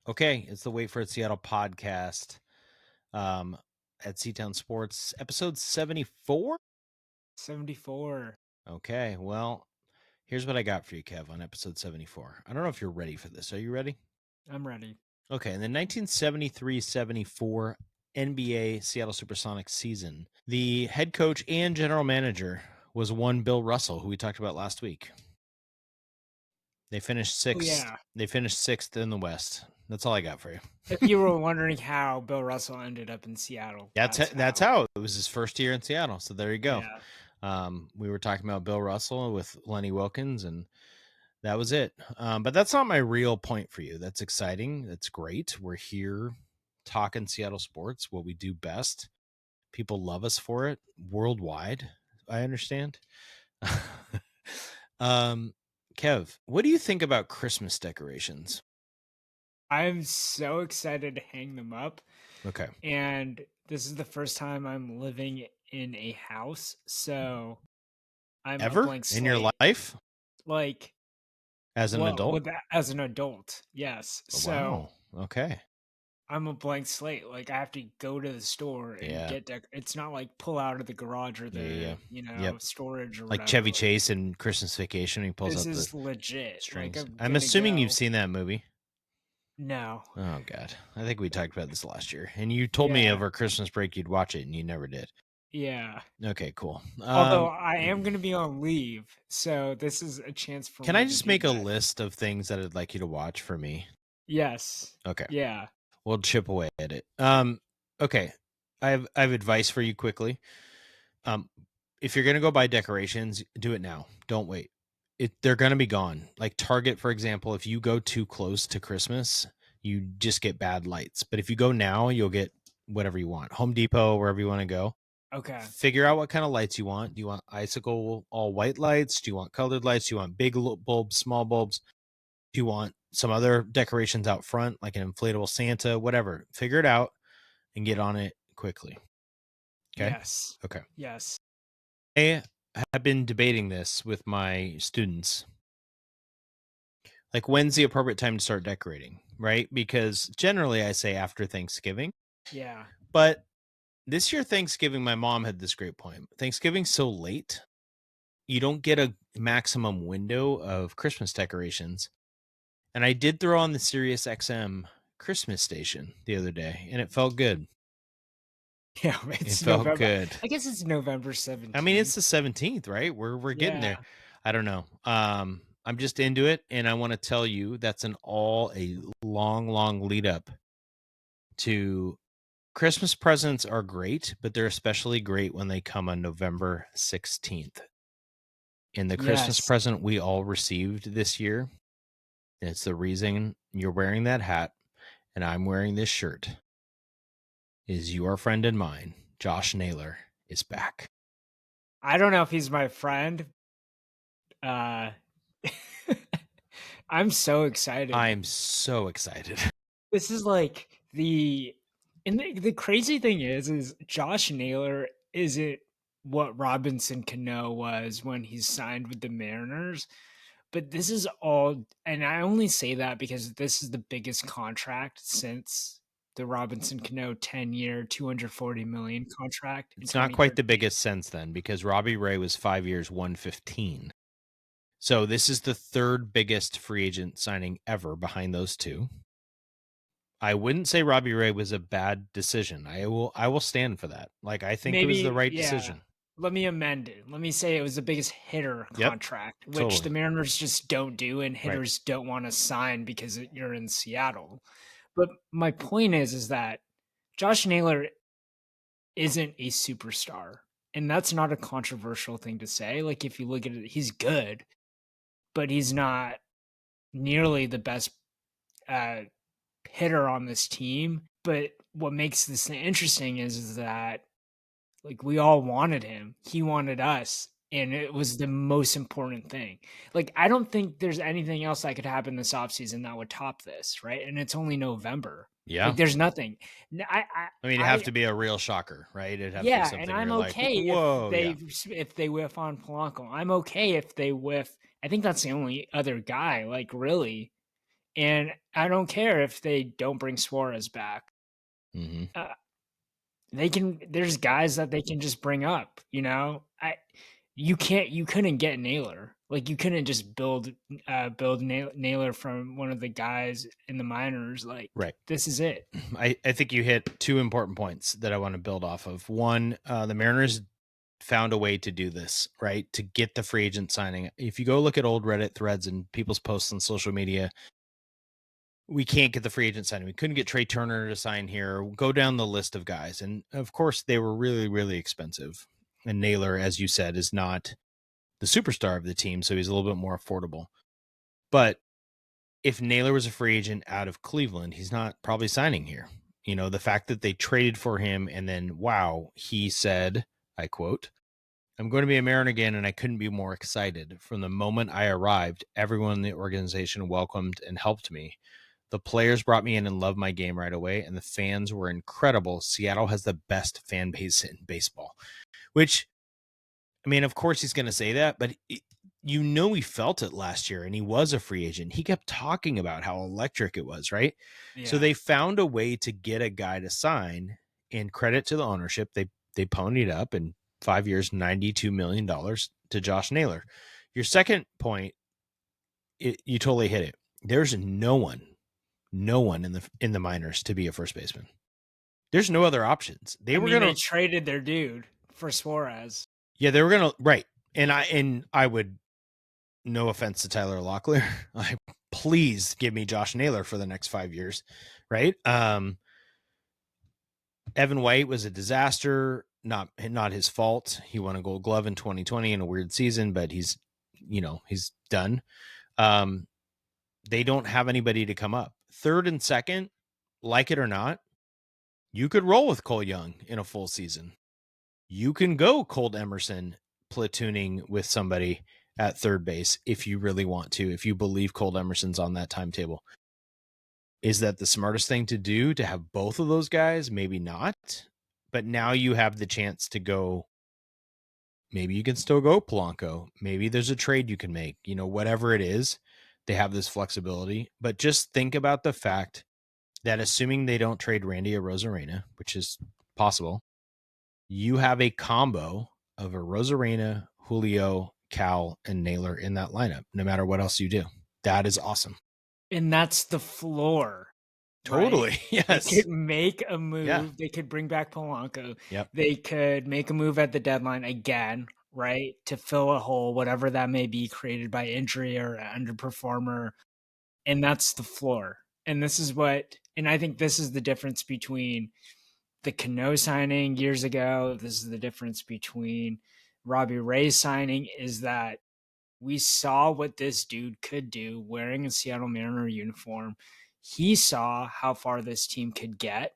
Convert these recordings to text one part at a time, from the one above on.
Okay, it's the Wait for It Seattle podcast at Seatown Sports, episode 74. 74. Okay, well, here's what I got for you, Kev, on episode 74. I don't know if you're ready for this. Are you ready? I'm ready. Okay, in the 1973-74 NBA Seattle Supersonics season, the head coach and general manager was one Bill Russell, who we talked about last week. They finished sixth. Yeah. They finished sixth in the West. That's all I got for you. If you were wondering how Bill Russell ended up in Seattle, That's how it was his first year in Seattle. So there you go. Yeah. We were talking about Bill Russell with Lenny Wilkins, and that was it. But that's not my real point for you. That's exciting. That's great. We're here talking Seattle sports, what we do best. People love us for it worldwide. I understand. Kev, what do you think about Christmas decorations? I'm so excited to hang them up. Okay. And this is the first time I'm living in a house, so I'm a Ever blank slate. in your life? Like as an adult? As an adult, yes. Wow. Okay. I'm a blank slate. Like I have to go to the store and get it's not like pull out of the garage or the storage or like whatever. Chevy Chase in Christmas Vacation. He pulls This out is the legit. strings. Like I'm assuming you've seen that movie. No. Oh God, I think we talked about this last year, and you told me over Christmas break you'd watch it, and you never did. Yeah. Okay, cool. Although I am going to be on leave, so this is a chance for me. Can I just make a list of things that I'd like you to watch for me? Yes. Okay. Yeah. We'll chip away at it. Okay. I have advice for you quickly. If you're gonna go buy decorations, do it now. Don't wait. They're gonna be gone. Like Target, for example, if you go too close to Christmas, you just get bad lights. But if you go now, you'll get whatever you want. Home Depot, wherever you want to go. Okay. Figure out what kind of lights you want. Do you want icicle all white lights? Do you want colored lights? Do you want big bulbs, small bulbs? Do you want some other decorations out front, like an inflatable Santa, whatever? Figure it out and get on it quickly. Okay? Yes. Okay. Yes. I have been debating this with my students. Like, when's the appropriate time to start decorating, right? Because generally I say after Thanksgiving. Yeah. But this year, Thanksgiving, my mom had this great point. Thanksgiving's so late, you don't get a maximum window of Christmas decorations. And I did throw on the Sirius XM Christmas station the other day, and it felt good. Yeah, it felt November. good. I guess it's November 17th. I mean, it's the 17th, right? We're getting there. I don't know. I'm just into it, and I want to tell you that's a long lead up to Christmas presents are great, but they're especially great when they come on November 16th. And the Christmas present we all received this year, and it's the reason you're wearing that hat and I'm wearing this shirt, is your friend and mine, Josh Naylor, is back. I don't know if he's my friend. I'm so excited. I'm so excited. This is like the crazy thing is Josh Naylor isn't what Robinson Cano was when he signed with the Mariners. But this is all, and I only say that because this is the biggest contract since the Robinson Cano 10-year, $240 million contract. It's not quite the biggest since then, because Robbie Ray was 5 years, 115. So this is the third biggest free agent signing ever behind those two. I wouldn't say Robbie Ray was a bad decision. I will stand for that. Like, I think it was the right decision. Let me amend it. Let me say it was the biggest hitter contract, which the Mariners just don't do, and hitters don't want to sign because you're in Seattle. But my point is that Josh Naylor isn't a superstar, and that's not a controversial thing to say. Like, if you look at it, he's good, but he's not nearly the best hitter on this team. But what makes this interesting is that, like, we all wanted him. He wanted us. And it was the most important thing. Like, I don't think there's anything else that could happen this offseason that would top this, right? And it's only November. Yeah. Like, there's nothing. I mean, it'd have to be a real shocker, right? It'd have to be something and I'm okay if they whiff on Polanco. I'm okay if they whiff. I think that's the only other guy, like, really. And I don't care if they don't bring Suarez back. Mm-hmm. There's guys that they can just bring up, you know? You couldn't get Naylor. Like, you couldn't just build Naylor from one of the guys in the minors. Like, Right. this is it. I think you hit two important points that I want to build off of. One, the Mariners found a way to do this, right? To get the free agent signing. If you go look at old Reddit threads and people's posts on social media, we can't get the free agent signing. We couldn't get Trey Turner to sign here. Go down the list of guys. And of course, they were really, really expensive. And Naylor, as you said, is not the superstar of the team, so he's a little bit more affordable. But if Naylor was a free agent out of Cleveland, he's not probably signing here. You know, the fact that they traded for him and then, wow, he said, I quote, "I'm going to be a Mariner again, and I couldn't be more excited. From the moment I arrived, everyone in the organization welcomed and helped me. The players brought me in and loved my game right away, and the fans were incredible. Seattle has the best fan base in baseball." Which, I mean, of course he's going to say that, but you know he felt it last year, and he was a free agent. He kept talking about how electric it was, right? So Yeah. they found a way to get a guy to sign, and credit to the ownership. They ponied up in 5 years, $92 million to Josh Naylor. Your second point, you totally hit it. There's no one in the minors to be a first baseman. There's no other options. They They traded their dude for Suarez. Yeah, they were gonna, right. And I would, no offense to Tyler Locklear, please give me Josh Naylor for the next 5 years, right? Evan White was a disaster, not his fault. He won a Gold Glove in 2020 in a weird season, but he's done. They don't have anybody to come up. Third and second, like it or not, you could roll with Cole Young in a full season. You can go Colt Emerson platooning with somebody at third base if you really want to, if you believe Colt Emerson's on that timetable. Is that the smartest thing to do, to have both of those guys? Maybe not. But now you have the chance to go. Maybe you can still go Polanco. Maybe there's a trade you can make. You know, whatever it is, they have this flexibility. But just think about the fact that, assuming they don't trade Randy Arozarena, which is possible, you have a combo of a Arozarena, Julio, Cal, and Naylor in that lineup, no matter what else you do. That is awesome. And that's the floor. Totally. Right? Yes. They could make a move. Yeah. They could bring back Polanco. Yep. They could make a move at the deadline again, right? To fill a hole, whatever that may be, created by injury or an underperformer. And that's the floor. And I think this is the difference between the Cano signing years ago. This is the difference between Robbie Ray signing, is that we saw what this dude could do wearing a Seattle Mariner uniform. He saw how far this team could get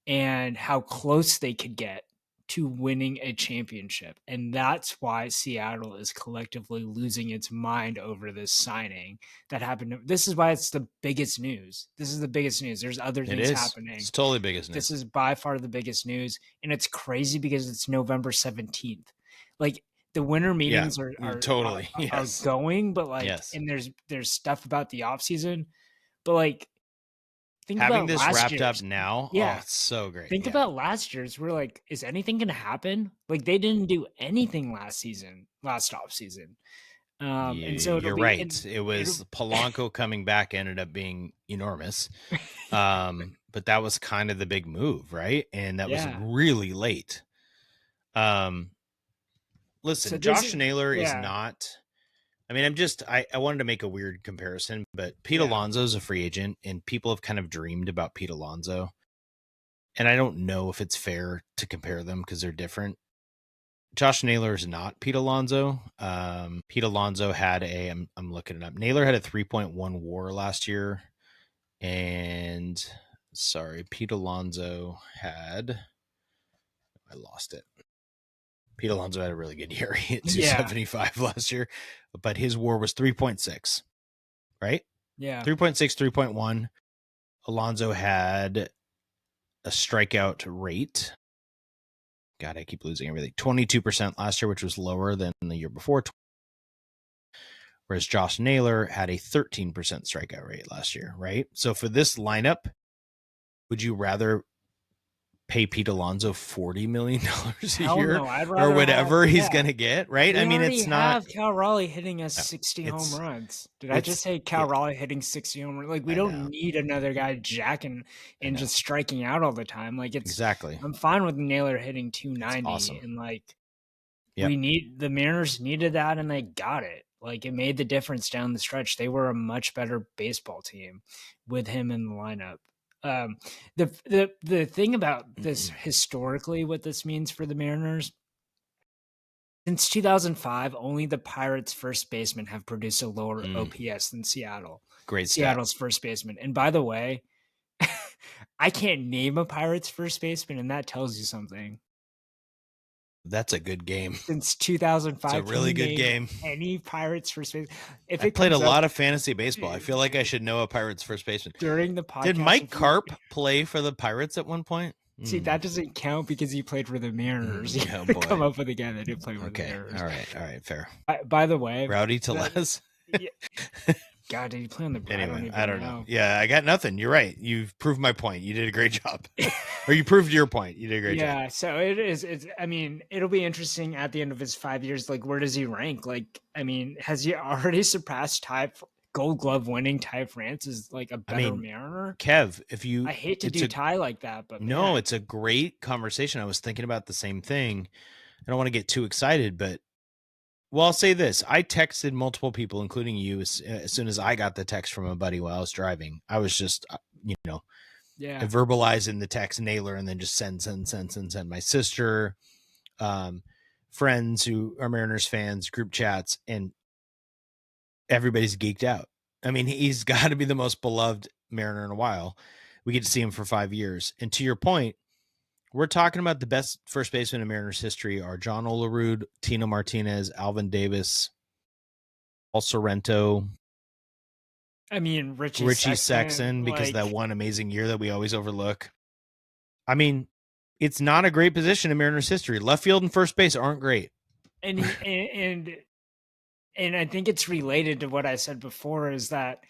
and how close they could get to winning a championship. And that's why Seattle is collectively losing its mind over this signing that happened. This is why it's the biggest news. This is the biggest news. There's other things happening. It's totally biggest news. This is by far the biggest news. And it's crazy because it's November 17th. Like, the winter meetings are totally are going, but like, and there's stuff about the off season, but like, having this wrapped up now, yeah, it's so great. Think about last year's. We're like, is anything going to happen? Like, they didn't do anything last off season. And so you're right. It was Polanco coming back ended up being enormous. But that was kind of the big move, right? And that was really late. Listen, so Josh Naylor is not, I mean, I wanted to make a weird comparison, but Pete Alonso is a free agent, and people have kind of dreamed about Pete Alonso. And I don't know if it's fair to compare them because they're different. Josh Naylor is not Pete Alonso. Pete Alonso had I'm looking it up. Naylor had a 3.1 WAR last year. And Pete Alonso had, I lost it. Pete Alonso had a really good year. He hit 275 last year, but his WAR was 3.6, right? Yeah. 3.6, 3.1. Alonso had a strikeout rate. God, I keep losing everything. 22% last year, which was lower than the year before. whereas Josh Naylor had a 13% strikeout rate last year, right? So for this lineup, would you rather pay Pete Alonso $40 million a Hell year no, I'd or rather have whatever he's yeah. going to get, right? We I mean, already it's not, have Cal Raleigh hitting us 60 home it's, runs. Did I just it's, say Cal yeah, Raleigh hitting 60 home runs? Like, we I don't know. need another guy jacking I and know. just striking out all the time. Like, Exactly. I'm fine with Naylor hitting It's 290 awesome. and like Yep. the Mariners needed that and they got it. Like, it made the difference down the stretch. They were a much better baseball team with him in the lineup. The thing about this historically, what this means for the Mariners, since 2005, only the Pirates' first baseman have produced a lower OPS than Great stat. Seattle's first baseman. And by the way, I can't name a Pirates' first baseman, and that tells you something. That's a good game. Since It's a 2005, can really you good name game. any Pirates' first baseman? If I it played a comes up lot of fantasy baseball. I feel like I should know a Pirates first baseman. during the Did podcast, Mike if you Carp play for the Pirates at one point? see, that doesn't count because he played for the Mariners. You Oh gotta boy. come up with a guy that did play for the Okay. Mariners. All right. Fair. By the way, Rowdy Tellez. yeah, God, did he play on the? Anyway, I don't know. know. Yeah, I got nothing. You're right. You've proved my point. You did a great job. Or you proved your point. You did a great job. Yeah, so it is. It's. I mean, it'll be interesting at the end of his 5 years. Like, where does he rank? Like, I mean, has he already surpassed Gold Glove winning Ty France as like a better Mariner? Kev, if you, I hate to do Ty like that, but no, man. it's a great conversation. I was thinking about the same thing. I don't want to get too excited, but well, I'll say this. I texted multiple people, including you, as soon as I got the text from a buddy while I was driving. I was just, Yeah. verbalizing the text Naylor and then just send. My sister, friends who are Mariners fans, group chats, and everybody's geeked out. I mean, he's got to be the most beloved Mariner in a while. We get to see him for 5 years. And to your point, we're talking about the best first baseman in Mariners history are John Olerud, Tino Martinez, Alvin Davis, Paul Sorrento. I mean, Richie Sexton, because of that one amazing year that we always overlook. I mean, it's not a great position in Mariners history. Left field and first base aren't great. And I think it's related to what I said before is that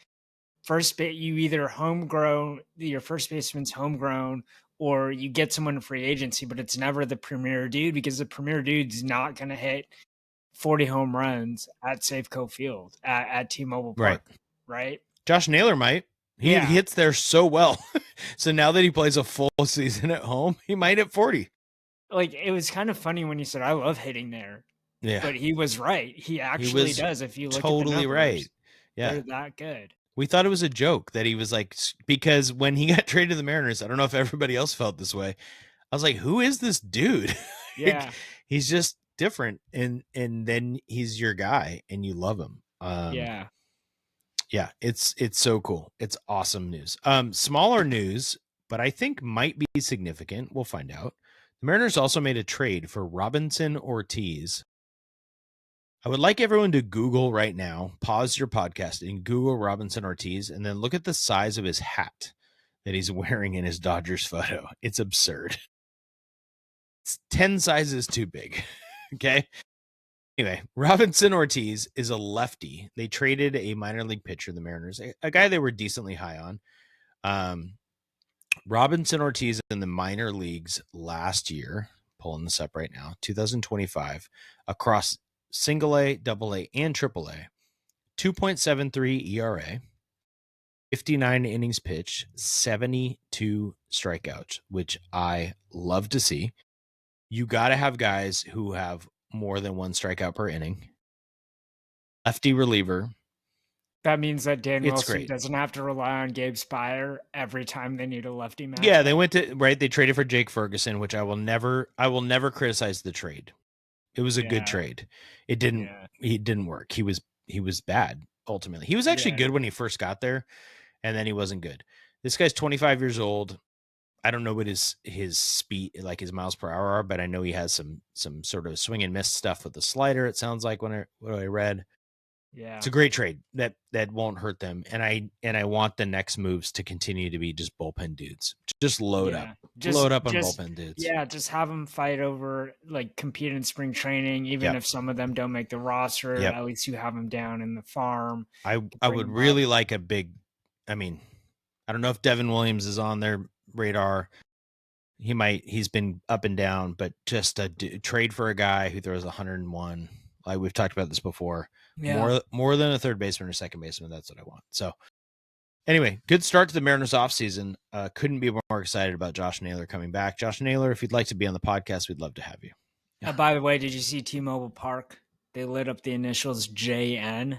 you either homegrown, your first baseman's homegrown, or you get someone in free agency, but it's never the premier dude because the premier dude's not going to hit 40 home runs at Safeco Field at T-Mobile Park, right? Josh Naylor might. He hits there so well. So now that he plays a full season at home, he might hit 40. Like, it was kind of funny when you said, I love hitting there. Yeah. But he was right. He actually does. If you look at the numbers, right. Yeah. They're that good. We thought it was a joke that he was like, because when he got traded to the Mariners, I don't know if everybody else felt this way. I was like, who is this dude? Yeah. He's just different. And then he's your guy and you love him. Yeah. Yeah, it's so cool. It's awesome news. Smaller news, but I think might be significant. We'll find out. The Mariners also made a trade for Robinson Ortiz. I would like everyone to Google right now, pause your podcast and Google Robinson Ortiz, and then look at the size of his hat that he's wearing in his Dodgers photo. It's absurd. It's 10 sizes too big. Okay. Anyway, Robinson Ortiz is a lefty. They traded a minor league pitcher, the Mariners, a guy they were decently high on. Robinson Ortiz in the minor leagues last year, pulling this up right now, 2025, across single A, double A, and triple A, 2.73 ERA, 59 innings pitched, 72 strikeouts, which I love to see. You got to have guys who have more than one strikeout per inning. Lefty reliever. That means that Dan Wilson doesn't have to rely on Gabe Spire every time they need a lefty match. Yeah, they went to they traded for Jake Ferguson, which I will never criticize the trade. It was a good trade. He didn't work. He was bad ultimately. He was actually good when he first got there, and then he wasn't good. This guy's 25 years old. I don't know what his speed, like his miles per hour are, but I know he has some sort of swing and miss stuff with the slider. It sounds like what I read. Yeah. It's a great trade that won't hurt them. And I want the next moves to continue to be just bullpen dudes. Just load up. Load up on bullpen dudes. Yeah, just have them fight over, like, compete in spring training, even if some of them don't make the roster. At least you have them down in the farm. I would really like a big. I mean, I don't know if Devin Williams is on their radar. He's been up and down, but just a trade for a guy who throws 101. Like we've talked about this before. Yeah. More than a third baseman or second baseman. That's what I want. So anyway, good start to the Mariners offseason. Couldn't be more excited about Josh Naylor coming back. Josh Naylor, if you'd like to be on the podcast, we'd love to have you. By the way, did you see T-Mobile Park? They lit up the initials JN.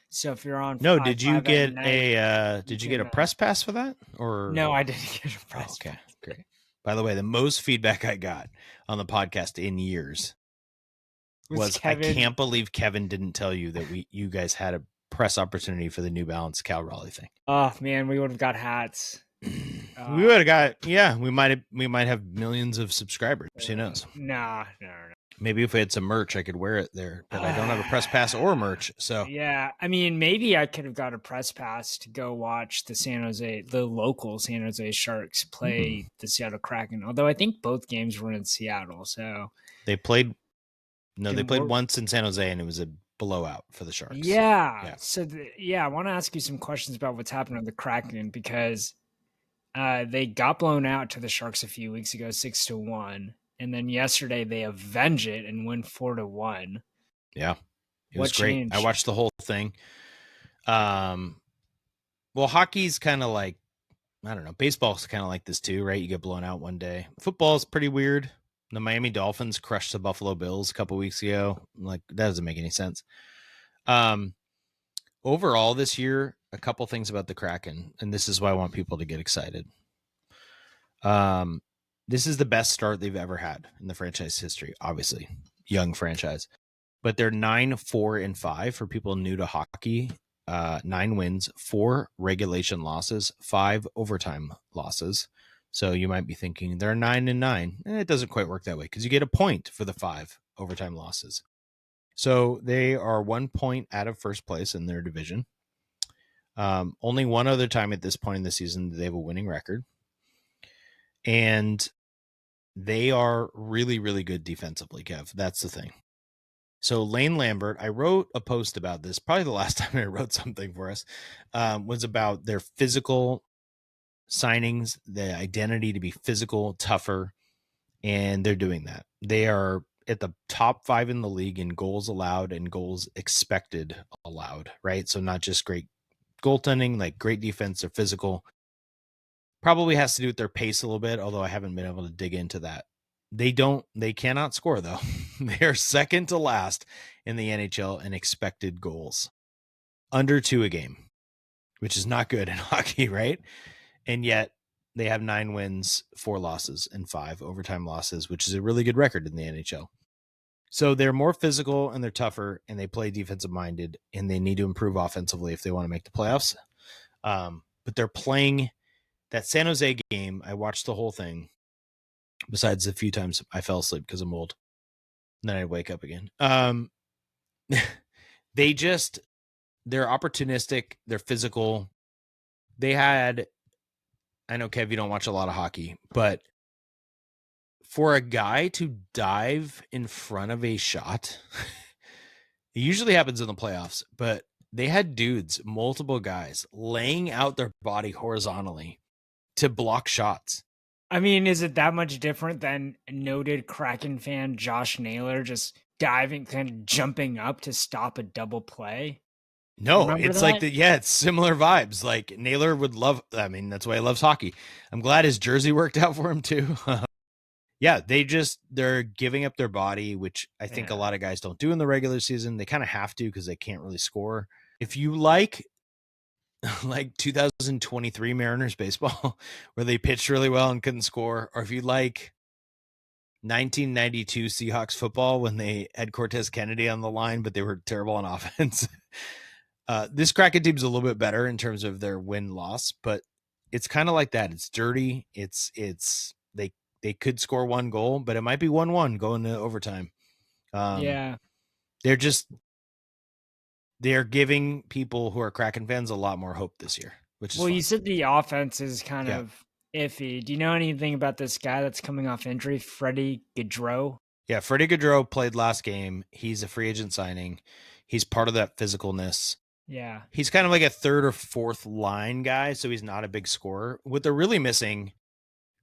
So if you're on, did you get a press pass for that? Or no, I didn't get a press pass. Great. By the way, the most feedback I got on the podcast in years was I can't believe Kevin didn't tell you that you guys had a press opportunity for the New Balance Cal Raleigh thing. Oh man, we would have got hats. We would have got we might have millions of subscribers. Who knows? No. Maybe if we had some merch, I could wear it there, but I don't have a press pass or merch. So yeah, I mean, maybe I could have got a press pass to go watch the local San Jose Sharks play the Seattle Kraken. Although I think both games were in Seattle, so they played. No, they played once in San Jose, and it was a blowout for the Sharks. Yeah. So I want to ask you some questions about what's happening with the Kraken because they got blown out to the Sharks a few weeks ago, 6-1. And then yesterday they avenge it and win 4-1. Yeah. It was great. Changed? I watched the whole thing. Well, hockey's kind of like, I don't know, baseball's kind of like this too, right? You get blown out one day. Football's pretty weird. The Miami Dolphins crushed the Buffalo Bills a couple weeks ago. Like, that doesn't make any sense. Overall this year, a couple things about the Kraken, and this is why I want people to get excited. This is the best start they've ever had in the franchise history. Obviously, young franchise, but they're 9-4-5 for people new to hockey. 9 wins, 4 regulation losses, 5 overtime losses. So you might be thinking they're 9-9. It doesn't quite work that way because you get a point for the 5 overtime losses. So they are 1 point out of first place in their division. Only one other time at this point in the season they have a winning record. And they are really, really good defensively, Kev. That's the thing. So Lane Lambert, I wrote a post about this, probably the last time I wrote something for us, was about their physical signings, the identity to be physical, tougher, and they're doing that. They are at the top 5 in the league in goals allowed and goals expected allowed, right? So not just great goaltending, like great defense, they're physical. Probably has to do with their pace a little bit, although I haven't been able to dig into that. They cannot score though. They are second to last in the NHL in expected goals. Under 2 a game, which is not good in hockey, right? And yet they have 9 wins, 4 losses, and 5 overtime losses, which is a really good record in the NHL. So they're more physical and they're tougher and they play defensive minded and they need to improve offensively if they want to make the playoffs. But they're playing that San Jose game. I watched the whole thing. Besides a few times I fell asleep because I'm old. And then I wake up again. They're opportunistic. They're physical. I know, Kev, you don't watch a lot of hockey, but for a guy to dive in front of a shot, it usually happens in the playoffs, but they had dudes, multiple guys, laying out their body horizontally to block shots. I mean, is it that much different than noted Kraken fan Josh Naylor just diving, kind of jumping up to stop a double play? No, it's like it's similar vibes. Like Naylor would love, I mean, that's why he loves hockey. I'm glad his jersey worked out for him too. Yeah, they're giving up their body, which I think a lot of guys don't do in the regular season. They kind of have to because they can't really score. If you like 2023 Mariners baseball, where they pitched really well and couldn't score, or if you like 1992 Seahawks football when they had Cortez Kennedy on the line, but they were terrible on offense. This Kraken team's a little bit better in terms of their win-loss, but it's kind of like that. It's dirty. They could score 1 goal, but it might be 1-1 going to overtime. Yeah. They're just they're giving people who are Kraken fans a lot more hope this year, which is Well, you fun. said the offense is kind Yeah. of iffy. Do you know anything about this guy that's coming off injury, Freddie Gaudreau? Yeah, Freddie Gaudreau played last game. He's a free agent signing. He's part of that physicalness. Yeah. He's kind of like a third or fourth line guy, so he's not a big scorer. What they're really missing,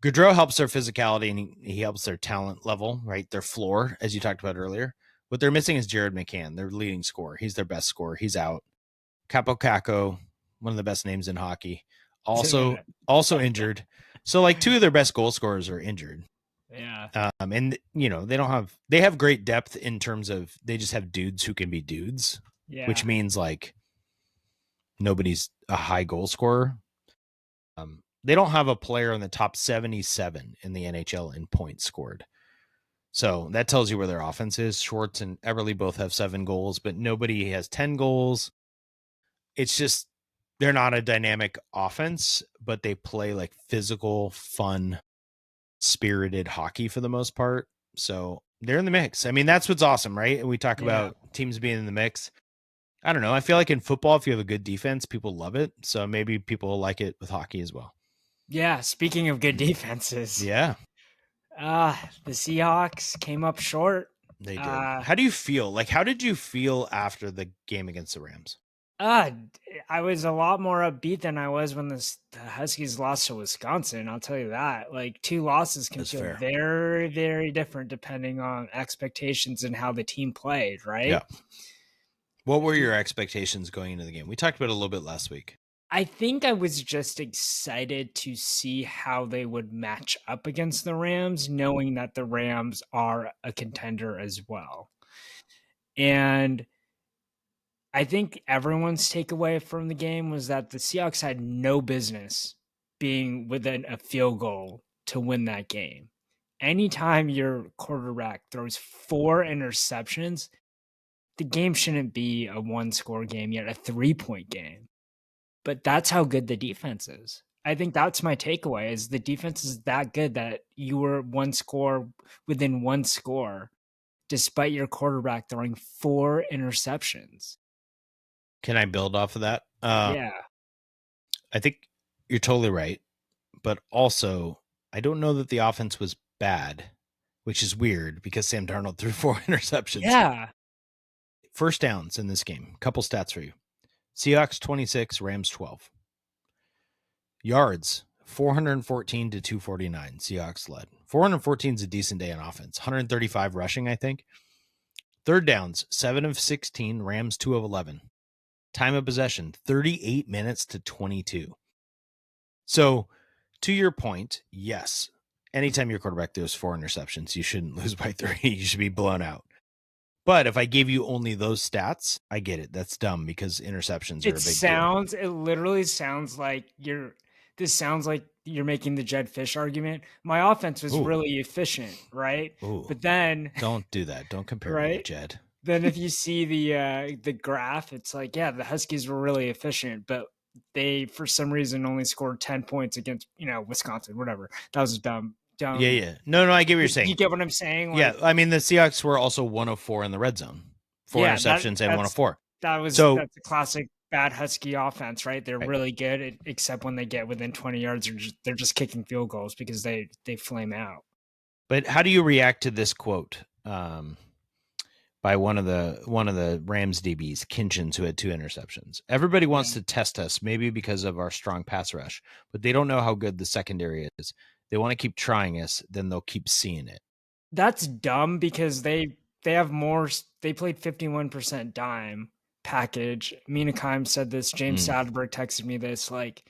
Gaudreau helps their physicality and he helps their talent level, right? Their floor, as you talked about earlier. What they're missing is Jared McCann, their leading scorer. He's their best scorer. He's out. Capo Caco, one of the best names in hockey, also injured. So like two of their best goal scorers are injured. Yeah. And they have great depth in terms of they just have dudes who can be dudes, which means like nobody's a high goal scorer. They don't have a player in the top 77 in the NHL in points scored. So that tells you where their offense is. Schwartz and Eberle both have 7 goals, but nobody has 10 goals. It's just they're not a dynamic offense, but they play like physical, fun, spirited hockey for the most part. So they're in the mix. I mean, that's what's awesome, right? And we talk about teams being in the mix. I don't know. I feel like in football, if you have a good defense, people love it. So maybe people like it with hockey as well. Yeah. Speaking of good defenses. Yeah. The Seahawks came up short. They did. How do you feel? Like, how did you feel after the game against the Rams? I was a lot more upbeat than I was when the Huskies lost to Wisconsin. I'll tell you that. Like 2 losses can feel very, very different depending on expectations and how the team played, right? Yeah. What were your expectations going into the game? We talked about it a little bit last week. I think I was just excited to see how they would match up against the Rams, knowing that the Rams are a contender as well. And I think everyone's takeaway from the game was that the Seahawks had no business being within a field goal to win that game. Anytime your quarterback throws 4 interceptions, the game shouldn't be a 1-score game, yet a 3-point game. But that's how good the defense is. I think that's my takeaway is the defense is that good that you were within 1 score despite your quarterback throwing 4 interceptions. Can I build off of that? Yeah. I think you're totally right. But also, I don't know that the offense was bad, which is weird because Sam Darnold threw 4 interceptions. Yeah. First downs in this game. Couple stats for you. Seahawks 26, Rams 12. Yards 414 to 249. Seahawks led. 414 is a decent day on offense. 135 rushing, I think. Third downs 7 of 16. Rams 2 of 11. Time of possession 38 minutes to 22. So, to your point, yes, anytime your quarterback throws 4 interceptions, you shouldn't lose by 3. You should be blown out. But if I gave you only those stats, I get it. That's dumb because interceptions are a big deal. It literally sounds like you're making the Jed Fish argument. My offense was really efficient, right? But then don't do that. Don't compare me to Jed. Then if you see the graph, it's like, yeah, the Huskies were really efficient, but they for some reason only scored 10 points against, Wisconsin, whatever. That was dumb. Yeah. No, I get what you're saying. You get what I'm saying? Like, yeah, I mean, the Seahawks were also 104 in the red zone. 4 interceptions and 104. That's a classic bad Husky offense, right? They're really good, except when they get within 20 yards, they're just kicking field goals because they flame out. But how do you react to this quote by one of the Rams DBs, Kinchins, who had 2 interceptions? Everybody wants to test us, maybe because of our strong pass rush, but they don't know how good the secondary is. They want to keep trying us, then they'll keep seeing it. That's dumb because they have more. They played 51% dime package. Mina Kimes said this. James Sadberg texted me this. Like,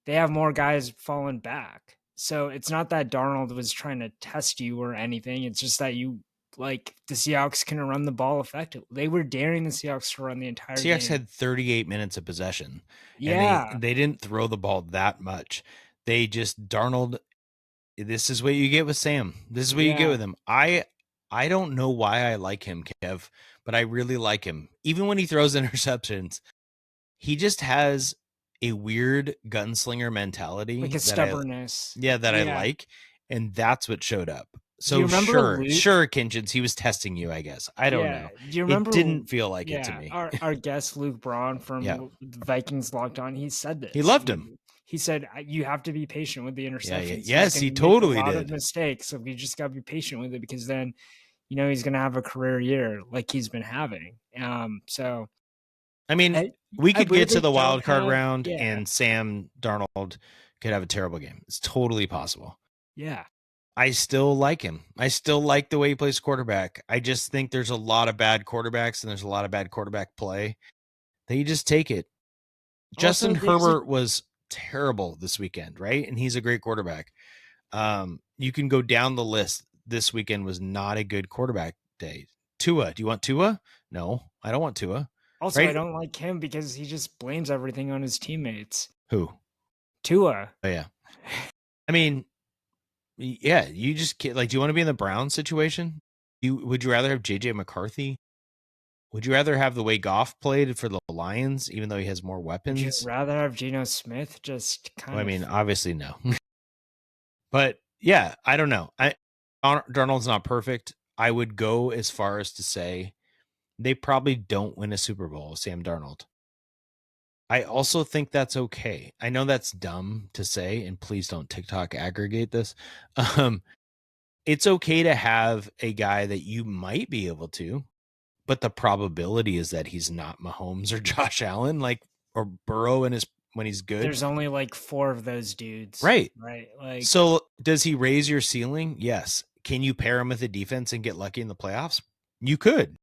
they have more guys falling back. So it's not that Darnold was trying to test you or anything. It's just that the Seahawks can run the ball effectively. They were daring the Seahawks to run the entire game. Seahawks had 38 minutes of possession. Yeah. And they didn't throw the ball that much. They just Darnold. This is what you get with Sam. This is what you get with him. I don't know why I like him, Kev, but I really like him. Even when he throws interceptions, he just has a weird gunslinger mentality. Like a stubbornness. I like. And that's what showed up. So sure, Kinchins, he was testing you, I guess. I don't know. Do you remember? It didn't feel like it to me. Our guest Luke Braun from the Vikings Locked On, he said this. He loved him. He said, "You have to be patient with the interceptions. Yes, he totally did. A lot of mistakes, so we just got to be patient with it because then, he's going to have a career year like he's been having." So, I mean, we could get to the wild card round, and Sam Darnold could have a terrible game. It's totally possible. Yeah. I still like him. I still like the way he plays quarterback. I just think there's a lot of bad quarterbacks and there's a lot of bad quarterback play that you just take it. Justin Herbert was terrible this weekend, right? And he's a great quarterback. You can go down the list. This weekend was not a good quarterback day. Tua, do you want Tua? No, I don't want Tua. Also, right? I don't like him because he just blames everything on his teammates. Who? Tua. Oh, yeah. I mean, yeah, you just can't, like, do you want to be in the Browns situation? Would you rather have JJ McCarthy? Would you rather have the way Goff played for the Lions, even though he has more weapons? Would you rather have Geno Smith just kind of? I mean, obviously no. But yeah, I don't know. Darnold's not perfect. I would go as far as to say they probably don't win a Super Bowl, Sam Darnold. I also think that's okay. I know that's dumb to say, and please don't TikTok aggregate this. It's okay to have a guy that you might be able to, but the probability is that he's not Mahomes or Josh Allen, or Burrow when he's good. There's only like 4 of those dudes. Right. Like, so does he raise your ceiling? Yes. Can you pair him with a defense and get lucky in the playoffs? You could.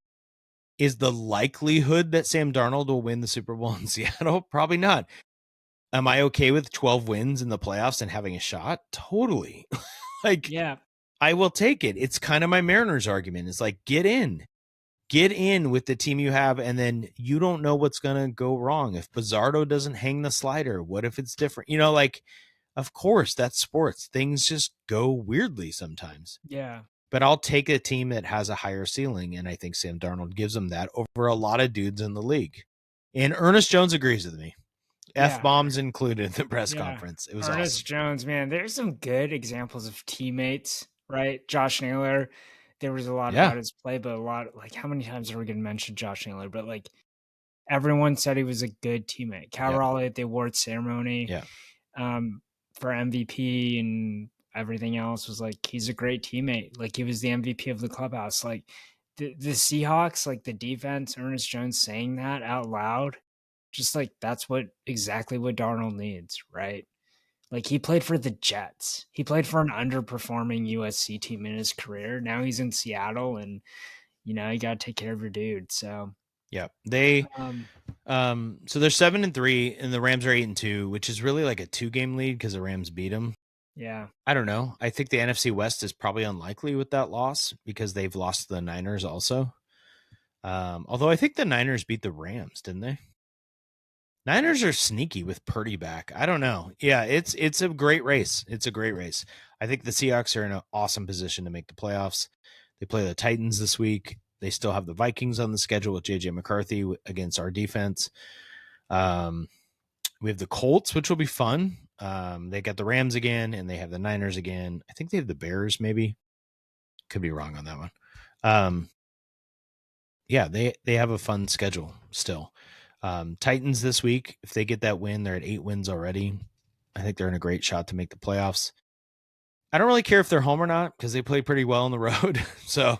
Is the likelihood that Sam Darnold will win the Super Bowl in Seattle? Probably not. Am I okay with 12 wins in the playoffs and having a shot? Totally. yeah, I will take it. It's kind of my Mariners argument. It's like, get in with the team you have. And then you don't know what's going to go wrong. If Bizzardo doesn't hang the slider, what if it's different? Of course, that's sports. Things just go weirdly sometimes. Yeah. But I'll take a team that has a higher ceiling, and I think Sam Darnold gives them that over a lot of dudes in the league. And Ernest Jones agrees with me. F-bombs included in the press conference. It was Ernest awesome. Jones, man, there's some good examples of teammates, right? Josh Naylor, there was a lot about his play, but a lot, like, how many times are we going to mention Josh Naylor? But, like, everyone said he was a good teammate. Cal Raleigh at the awards ceremony for MVP and everything else was like, he's a great teammate. Like, he was the MVP of the clubhouse. Like, the Seahawks, like, the defense, Ernest Jones saying that out loud, just like, that's exactly what Darnold needs, right? Like, he played for the Jets. He played for an underperforming USC team in his career. Now he's in Seattle, and you got to take care of your dude. So yeah, they so they're 7-3, and the Rams are 8-2, which is really like a 2-game lead because the Rams beat them. Yeah, I don't know. I think the NFC West is probably unlikely with that loss because they've lost to the Niners also. Although I think the Niners beat the Rams, didn't they? Niners are sneaky with Purdy back. I don't know. Yeah, it's a great race. It's a great race. I think the Seahawks are in an awesome position to make the playoffs. They play the Titans this week. They still have the Vikings on the schedule with JJ McCarthy against our defense. We have the Colts, which will be fun. They got the Rams again, and they have the Niners again. I think they have the Bears, maybe. Could be wrong on that one. Yeah, they have a fun schedule still. Titans this week, if they get that win, they're at 8 wins already. I think they're in a great shot to make the playoffs. I don't really care if they're home or not because they play pretty well on the road. So,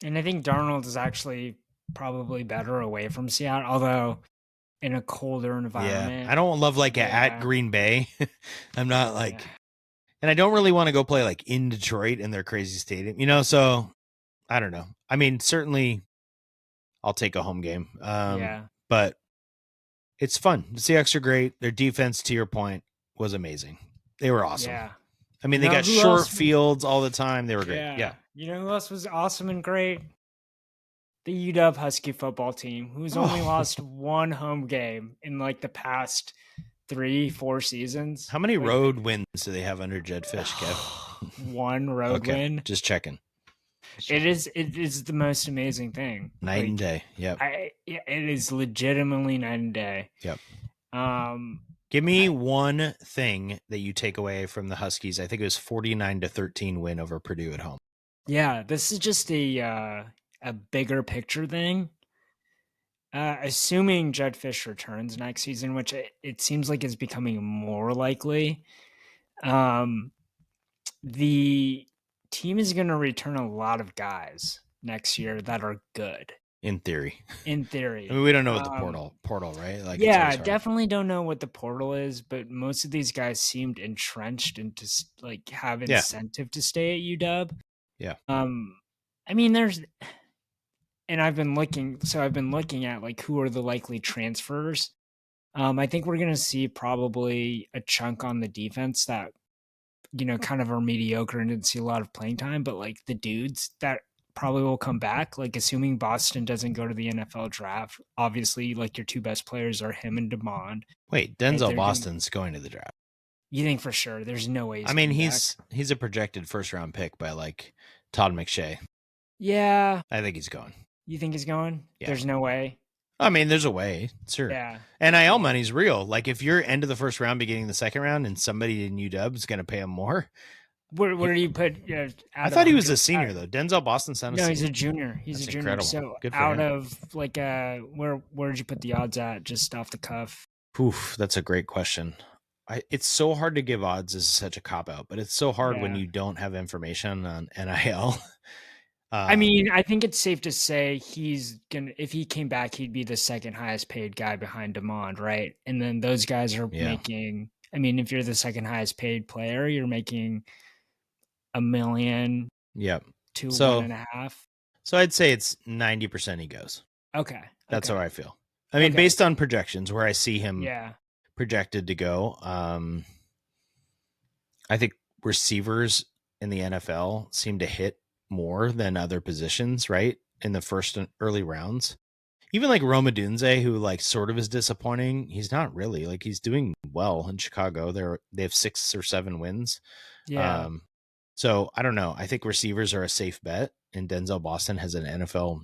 and I think Darnold is actually probably better away from Seattle, although in a colder environment. Yeah, I don't love at Green Bay. I'm not and I don't really want to go play in Detroit in their crazy stadium, so I don't know. I mean, certainly I'll take a home game. But it's fun. The Seahawks are great. Their defense, to your point, was amazing. They were awesome. Yeah. I mean, they got short fields all the time. They were great. Yeah. You know who else was awesome and great? The UW Husky football team, who's only lost one home game in the past 3-4 seasons. How many road wins do they have under Jed Fish, Kev? One road win. Just checking. It is the most amazing thing. Night and day. Yep. It is legitimately night and day. Yep. Give me one thing that you take away from the Huskies. I think it was 49-13 win over Purdue at home. Yeah, this is just a bigger picture thing. Assuming Jedd Fish returns next season, which it seems like is becoming more likely, um, the team is going to return a lot of guys next year that are good. In theory. In I mean, theory. we don't know what the portal, right? Like, it's Yeah, always hard. definitely don't know what the portal is, but most of these guys seemed entrenched into like have incentive to stay at UW. Yeah. I mean, and I've been looking at like who are the likely transfers. I think we're gonna see probably a chunk on the defense that kind of are mediocre and didn't see a lot of playing time, but like the dudes that probably will come back, like assuming Boston doesn't go to the NFL draft, obviously like your two best players are him and Demond. Wait, Denzel Boston's going to the draft. You think for sure? There's no way I mean, he's a projected first round pick by like Todd McShay. Yeah. I think he's going. You think he's going? Yeah. There's no way. I mean, there's a way, sure. Yeah. NIL money's real. Like, if you're end of the first round, beginning the second round, and somebody in UW is going to pay him more. Where do you put? I thought he was a senior though. Denzel Boston sounded. No, he's a junior. He's a junior. Incredible. So good for out him. Of like where'd you put the odds at? Just off the cuff. Oof, that's a great question. It's so hard to give odds as such a cop out, but it's so hard when you don't have information on NIL. I mean, I think it's safe to say if he came back, he'd be the second highest paid guy behind Demond, right? And then those guys are making. I mean, if you're the second highest paid player, you're making $1 million. Yep. To 1.5. So I'd say it's 90% he goes. Okay. That's how I feel. I mean, based on projections where I see him projected to go, I think receivers in the NFL seem to hit more than other positions, right? In the first and early rounds. Even like Rome Odunze, who like sort of is disappointing. He's not really. Like, he's doing well in Chicago. They have 6 or 7 wins. Yeah. So I don't know. I think receivers are a safe bet, and Denzel Boston has an NFL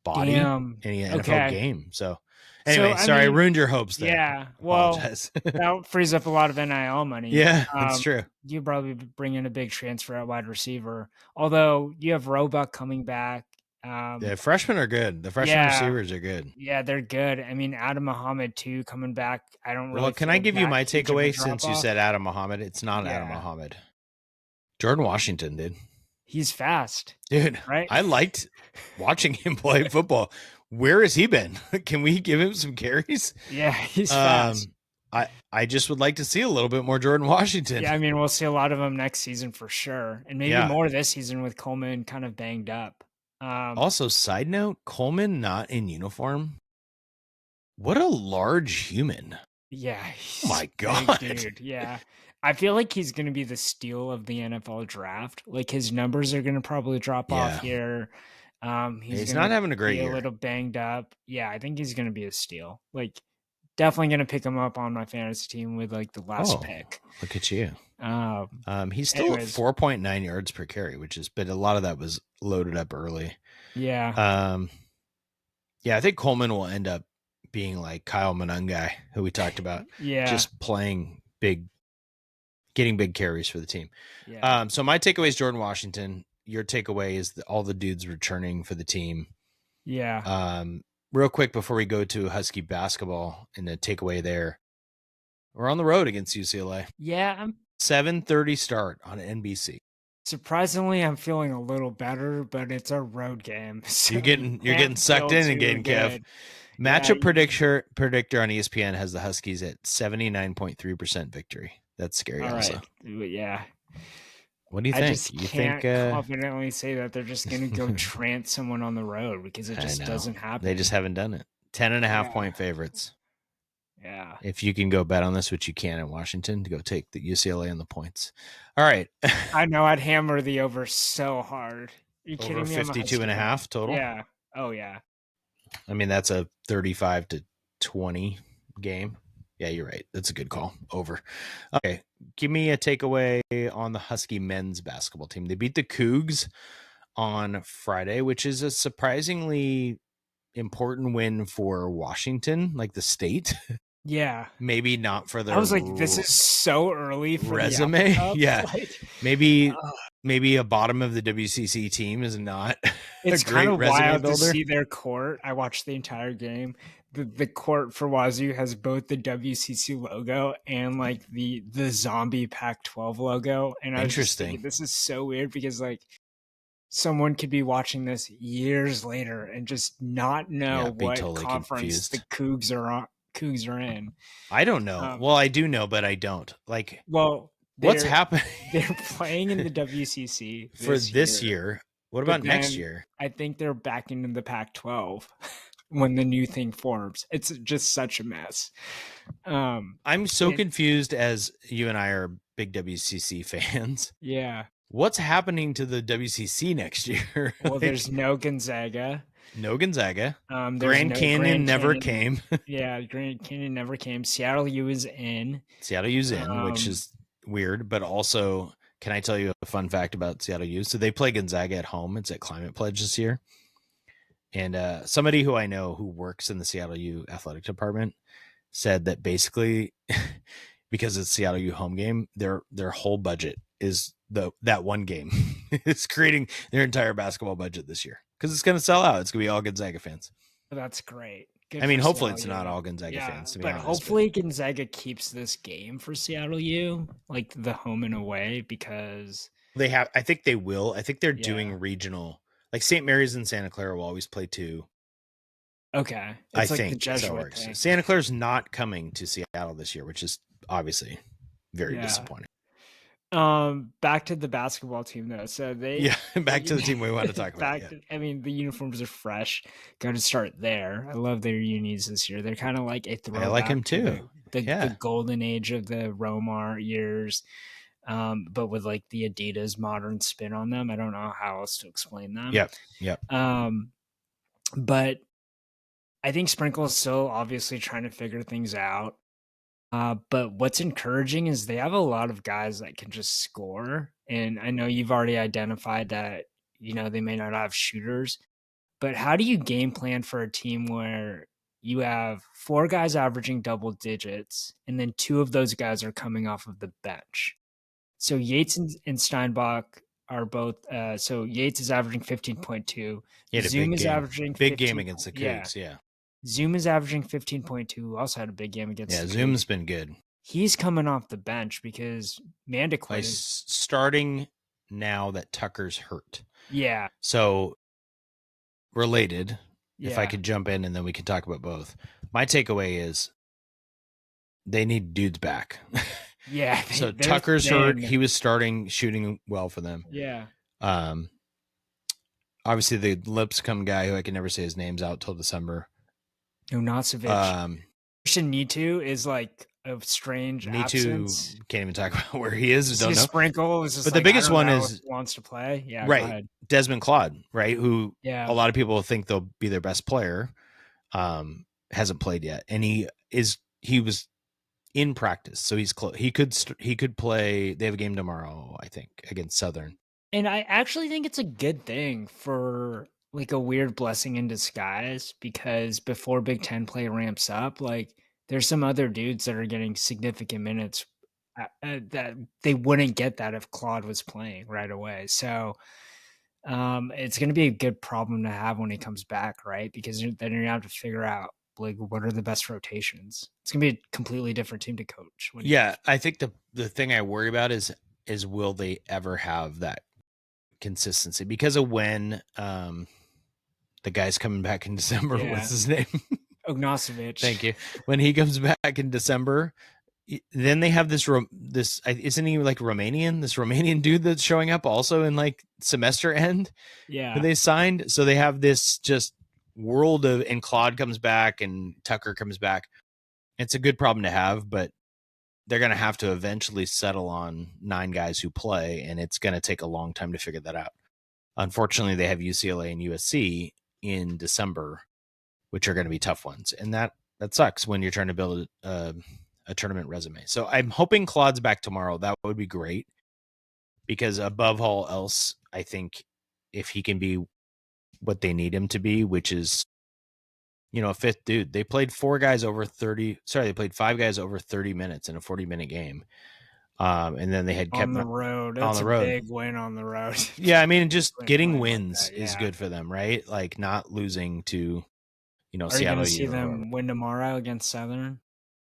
body and an NFL game. So anyway, sorry, I ruined your hopes there. Yeah. Well, that frees up a lot of NIL money. Yeah, that's true. You probably bring in a big transfer at wide receiver. Although you have Roebuck coming back. The freshmen are good. The freshman receivers are good. Yeah, they're good. I mean, Adam Muhammad too coming back. I don't really. Well, can I give you my takeaway since you said Adam Muhammad? It's not Adam Muhammad. Jordan Washington, dude. He's fast. Dude, right? I liked watching him play football. Where has he been? Can we give him some carries? Yeah, he's fast. I just would like to see a little bit more Jordan Washington. Yeah, I mean, we'll see a lot of him next season for sure. And maybe more this season with Coleman kind of banged up. Also, side note, Coleman not in uniform. What a large human. Yeah. Oh my God. Dude. Yeah. I feel like he's going to be the steal of the NFL draft. Like, his numbers are going to probably drop off here. He's not having a great year. A little banged up. Yeah, I think he's going to be a steal. Like, definitely going to pick him up on my fantasy team with like the last pick. Look at you. He's still at 4.9 yards per carry, but a lot of that was loaded up early. Yeah. Yeah, I think Coleman will end up being like Kyle Monangai, who we talked about. Just playing big, getting big carries for the team. Yeah. So my takeaway is Jordan Washington. Your takeaway is all the dudes returning for the team. Yeah. Real quick before we go to Husky basketball and the takeaway there, we're on the road against UCLA. Yeah. 7:30 start on NBC. Surprisingly, I'm feeling a little better, but it's a road game. So you're getting sucked in and getting Kev. Matchup predictor on ESPN has the Huskies at 79.3% victory. That's scary. All also. Right. Yeah. What do you think? I just can't confidently say that they're just going to go trance someone on the road because it just doesn't happen. They just haven't done it. 10.5 point favorites. Yeah. If you can go bet on this, which you can in Washington, to go take the UCLA and the points. All right. I know I'd hammer the over so hard. Are you kidding me? 52.5 total? Yeah. Oh, yeah. I mean, that's a 35-20 game. Yeah, you're right. That's a good call. Over. Okay. Give me a takeaway on the Husky men's basketball team. They beat the Cougs on Friday, which is a surprisingly important win for Washington, like the state. Yeah. Maybe not for their I was like, this is so early for resume. The yeah. Maybe maybe a bottom of the WCC team is not a It's kind great of resume wild to builder. see their court. I watched the entire game. The court for Wazoo has both the WCC logo and like the zombie Pac-12 logo, and I was just thinking this is so weird because like someone could be watching this years later and just not know be what totally conference confused. the Cougs are in. I don't know. Well, I do know, but I don't. Like, well, what's happening? They're playing in the WCC for this year. What about next year? I think they're back into the Pac-12 when the new thing forms. It's just such a mess. I'm so confused, as you and I are big WCC fans. Yeah. What's happening to the WCC next year? Well, there's no Gonzaga. No Gonzaga. Grand Canyon never came. Yeah, Grand Canyon never came. Seattle U is in. Seattle U's in, which is weird, but also, can I tell you a fun fact about Seattle U? So they play Gonzaga at home. It's at Climate Pledge this year. And somebody who I know who works in the Seattle U athletic department said that basically, because it's Seattle U home game, their whole budget is that one game. It's creating their entire basketball budget this year because it's going to sell out. It's going to be all Gonzaga fans. That's great. Good, I mean, hopefully it's not all Gonzaga fans, to be honest. Hopefully Gonzaga keeps this game for Seattle U, like the home and away, because they have. I think they will. I think they're doing regional. Like St. Mary's and Santa Clara will always play two. Okay, it's I like think the Jesuit thing. Santa Clara's not coming to Seattle this year, which is obviously very disappointing. Back to the basketball team though. So back to the team we want to talk about. I mean, the uniforms are fresh. Got to start there. I love their unis this year. They're kind of like a throwback. I like them too. The golden age of the Romar years. But with like the Adidas modern spin on them. I don't know how else to explain them. Yep. But I think Sprinkle is still obviously trying to figure things out. But what's encouraging is they have a lot of guys that can just score. And I know you've already identified that, they may not have shooters. But how do you game plan for a team where you have 4 guys averaging double digits, and then 2 of those guys are coming off of the bench? So Yates and Steinbach are both. So Yates is averaging 15.2. Zoom is averaging big game against the Cougs. Yeah. Zoom is averaging 15.2. Also had a big game against. Yeah, Zoom's been good. He's coming off the bench because Mandaquin is starting now that Tucker's hurt. Yeah. So related. If I could jump in and then we can talk about both. My takeaway is they need dudes back. Yeah. So Tucker's hurt. He was shooting well for them. Yeah. Obviously the Lipscomb guy who I can never say his name's out till December. Unasovic. Christian Nitu is like a strange absence. Can't even talk about where he is. Don't know. Sprinkle is just but the biggest one is wants to play. Yeah, right. Desmond Claude, right? Who a lot of people think they'll be their best player. Hasn't played yet, and he was in practice, so he's close. He could play. They have a game tomorrow, I think, against Southern. And I actually think it's a good thing for like a weird blessing in disguise, because before Big Ten play ramps up, like there's some other dudes that are getting significant minutes that they wouldn't get that if Claude was playing right away. So it's going to be a good problem to have when he comes back, right? Because then you're going to have to figure out like what are the best rotations. It's going to be a completely different team to coach. I think the thing I worry about is will they ever have that consistency because of when the guy's coming back in December. What's his name? Ognasovic. Thank you. When he comes back in December, then they have this isn't he like Romanian? This Romanian dude that's showing up also in like semester end. Yeah. They signed. So they have this just world of, and Claude comes back and Tucker comes back. It's a good problem to have, but they're going to have to eventually settle on 9 guys who play, and it's going to take a long time to figure that out. Unfortunately, they have UCLA and USC in December, which are going to be tough ones. And that sucks when you're trying to build a tournament resume. So I'm hoping Claude's back tomorrow. That would be great, because above all else, I think if he can be what they need him to be, which is, a fifth dude. They played 5 guys over 30 minutes in a 40-minute game. And then they had on the road. That's on the a road. big win on the road. Yeah, I mean, just getting wins like is good for them, right? Like not losing to, Are Seattle. you going to see them win tomorrow against Southern? I'm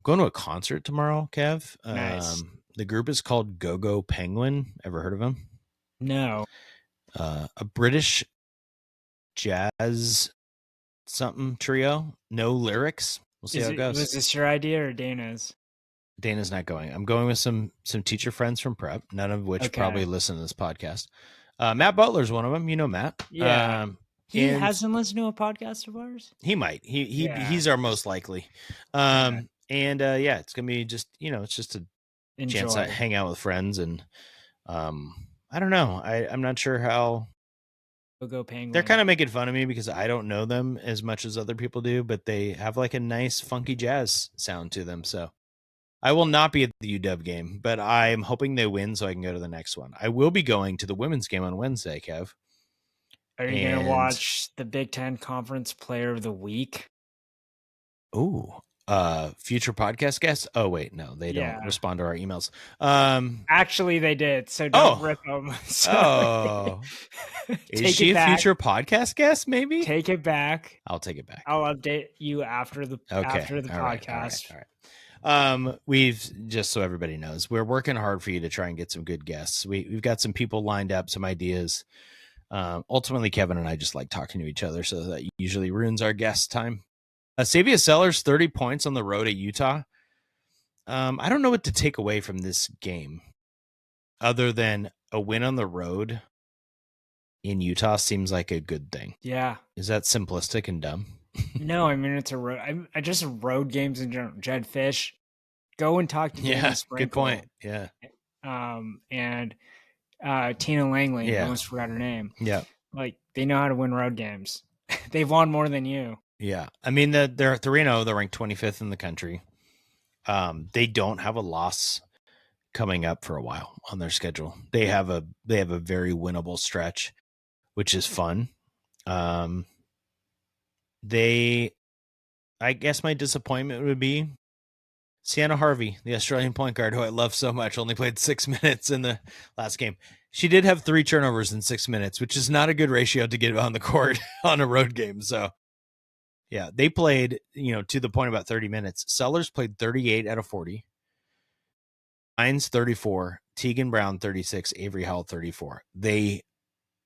going to a concert tomorrow, Kev. Nice. The group is called Go-Go Penguin. Ever heard of them? No. A British jazz something trio. No lyrics. We'll see how it goes. Was this your idea or Dana's? Dana's not going. I'm going with some teacher friends from prep, none of which probably listen to this podcast. Matt Butler's one of them. You know Matt. Yeah. He hasn't listened to a podcast of ours? He might. He's our most likely. And yeah, it's gonna be just, it's just a chance to hang out with friends, and I don't know. I'm not sure how. Go Penguin. They're kind of making fun of me because I don't know them as much as other people do, but they have like a nice funky jazz sound to them. So I will not be at the UW game, but I'm hoping they win so I can go to the next one. I will be going to the women's game on Wednesday, Kev. Are you going to watch the Big Ten Conference Player of the Week? Ooh, future podcast guests? Oh, wait, no, they don't respond to our emails. Actually, they did, so don't rip them. Is she a future podcast guest, maybe? Take it back. I'll take it back. I'll update you after the podcast. All right. We've, just so everybody knows, we're working hard for you to try and get some good guests. We've got some people lined up, some ideas. Ultimately, Kevin and I just like talking to each other, so that usually ruins our guest time. Savia Sellers, 30 points on the road at Utah. I don't know what to take away from this game other than a win on the road in Utah seems like a good thing. Yeah. Is that simplistic and dumb? No, I mean, it's a road. I just road games in general. Jed Fish, go and talk to Danny Sprinkle. Good point. Yeah. And Tina Langley, I almost forgot her name. Yeah. Like, they know how to win road games. They've won more than you. Yeah. I mean, they're 3-0. They're ranked 25th in the country. They don't have a loss coming up for a while on their schedule. They have a very winnable stretch, which is fun. I guess my disappointment would be Sienna Harvey, the Australian point guard who I love so much, only played 6 minutes in the last game. She did have 3 turnovers in 6 minutes, which is not a good ratio to get on the court on a road game. So yeah, they played, to the point about 30 minutes. Sellers played 38 out of 40. Hines 34, Tegan Brown 36, Avery Howell 34. They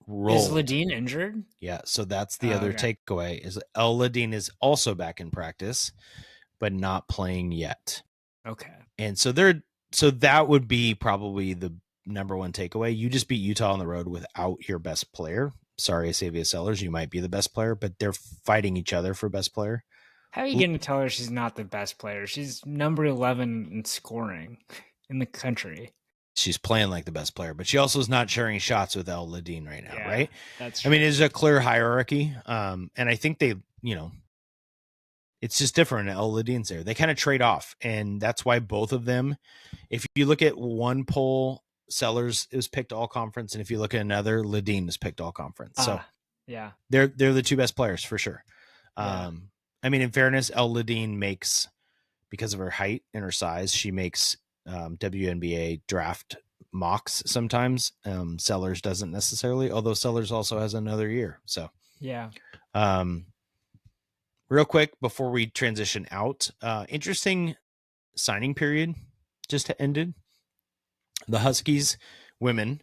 rolled. Is Ladine injured? Yeah, so that's the other takeaway is El Ladine is also back in practice, but not playing yet. Okay. And so that would be probably the number one takeaway. You just beat Utah on the road without your best player. Sorry, Savia Sellers, you might be the best player, but they're fighting each other for best player. How are you going to tell her she's not the best player? She's number 11 in scoring in the country. She's playing like the best player, but she also is not sharing shots with El Ladine right now, right? That's true. I mean, there's a clear hierarchy. And I think they, it's just different. El Ladine's there. They kind of trade off. And that's why both of them, if you look at one poll, Sellers is picked all conference. And if you look at another, Ladine is picked all conference. So yeah, they're the two best players for sure. I mean, in fairness, El Ladine makes, because of her height and her size, she makes WNBA draft mocks sometimes. Sellers doesn't necessarily, although Sellers also has another year. So yeah. Real quick before we transition out, interesting signing period just ended. The Huskies women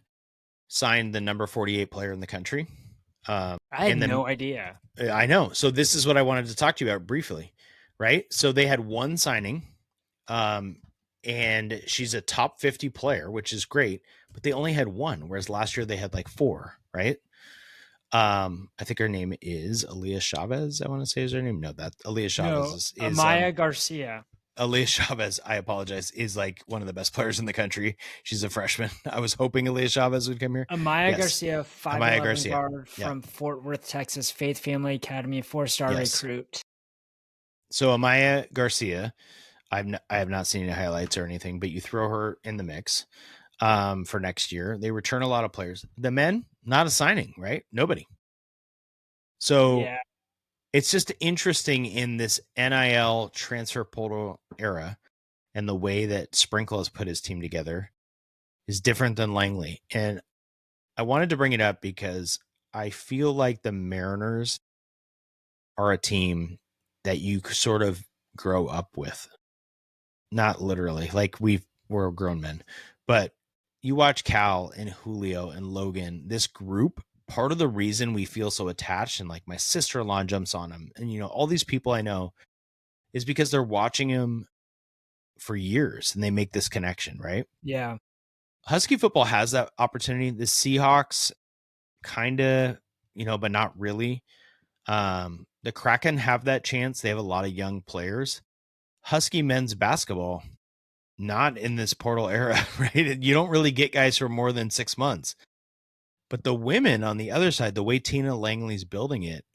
signed the number 48 player in the country. I had no idea. I know. So this is what I wanted to talk to you about briefly, right? So they had one signing, and she's a top 50 player, which is great, but they only had one, whereas last year they had like 4, right? I think her name is Aaliyah Chavez. I want to say is her name. No, that Aaliyah Chavez is Amaya Garcia. Aaliyah Chavez, I apologize, is like one of the best players in the country. She's a freshman. I was hoping Aaliyah Chavez would come here. Amaya Garcia, 5'11" guard from Fort Worth, Texas, Faith Family Academy, 4-star recruit. So Amaya Garcia, I have not seen any highlights or anything, but you throw her in the mix for next year. They return a lot of players. The men, not a signing, right? Nobody. So it's just interesting in this NIL transfer portal era and the way that Sprinkle has put his team together. is different than Langley. And I wanted to bring it up because I feel like the Mariners are a team that you sort of grow up with. Not literally, like we're grown men, but you watch Cal and Julio and Logan, this group, part of the reason we feel so attached, and like my sister-in-law jumps on them, and all these people I know, is because they're watching him for years and they make this connection, right? Yeah. Husky football has that opportunity. The Seahawks kind of, but not really. The Kraken have that chance. They have a lot of young players. Husky men's basketball, not in this portal era, right? You don't really get guys for more than 6 months. But the women on the other side, the way Tina Langley's building it,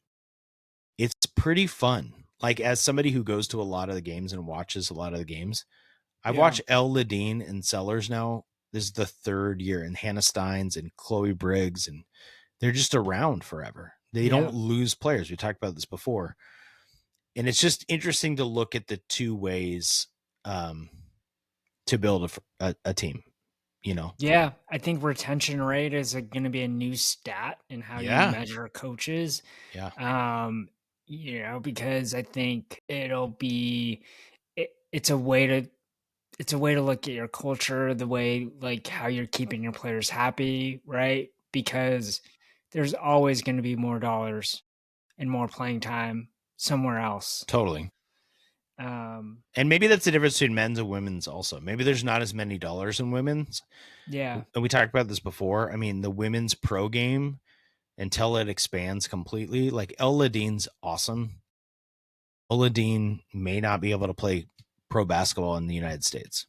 it's pretty fun. Like, as somebody who goes to a lot of the games and watches a lot of the games, I've watched Elle Ladine and Sellers now. This is the third year, and Hannah Steins and Chloe Briggs, and they're just around forever. They don't lose players. We talked about this before. And it's just interesting to look at the two ways to build a team, Yeah, I think retention rate is going to be a new stat in how you measure coaches. Yeah. Because I think it's a way to look at your culture, the way like how you're keeping your players happy, right? Because there's always going to be more dollars and more playing time somewhere else. Totally. And maybe that's the difference between men's and women's also. Maybe there's not as many dollars in women's. Yeah. And we talked about this before. I mean, the women's pro game, until it expands completely, like Elle Ladine's awesome. Elle Ladine may not be able to play pro basketball in the United States.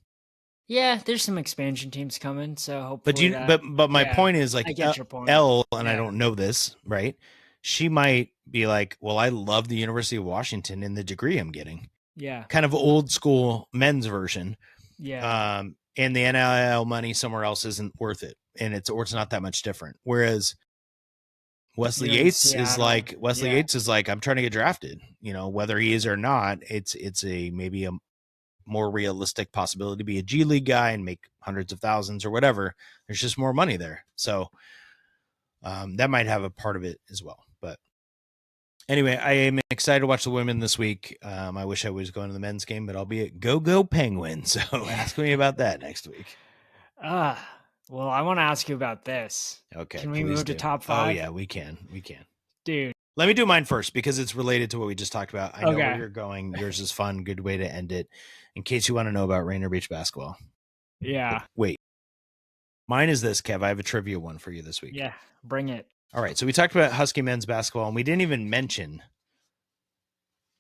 Yeah, there's some expansion teams coming, so hopefully but my point is, like, I get your point. Elle, and I don't know this, right? She might be like, well, I love the University of Washington and the degree I'm getting. Yeah. Kind of old school men's version. Yeah. And the NIL money somewhere else isn't worth it. And it's not that much different. Whereas Wesley Yates is like, I'm trying to get drafted, whether he is or not. It's maybe a more realistic possibility to be a G League guy and make hundreds of thousands or whatever. There's just more money there. So that might have a part of it as well. But anyway, I am excited to watch the women this week. I wish I was going to the men's game, but I'll be at Go Penguins. So ask me about that next week. Well, I want to ask you about this. Okay. Can we move to top 5? Oh, yeah, we can. Dude. Let me do mine first because it's related to what we just talked about. I know where you're going. Yours is fun. Good way to end it. In case you want to know about Rainier Beach basketball. Yeah. Wait. Mine is this, Kev. I have a trivia one for you this week. Yeah, bring it. All right. So we talked about Husky men's basketball, and we didn't even mention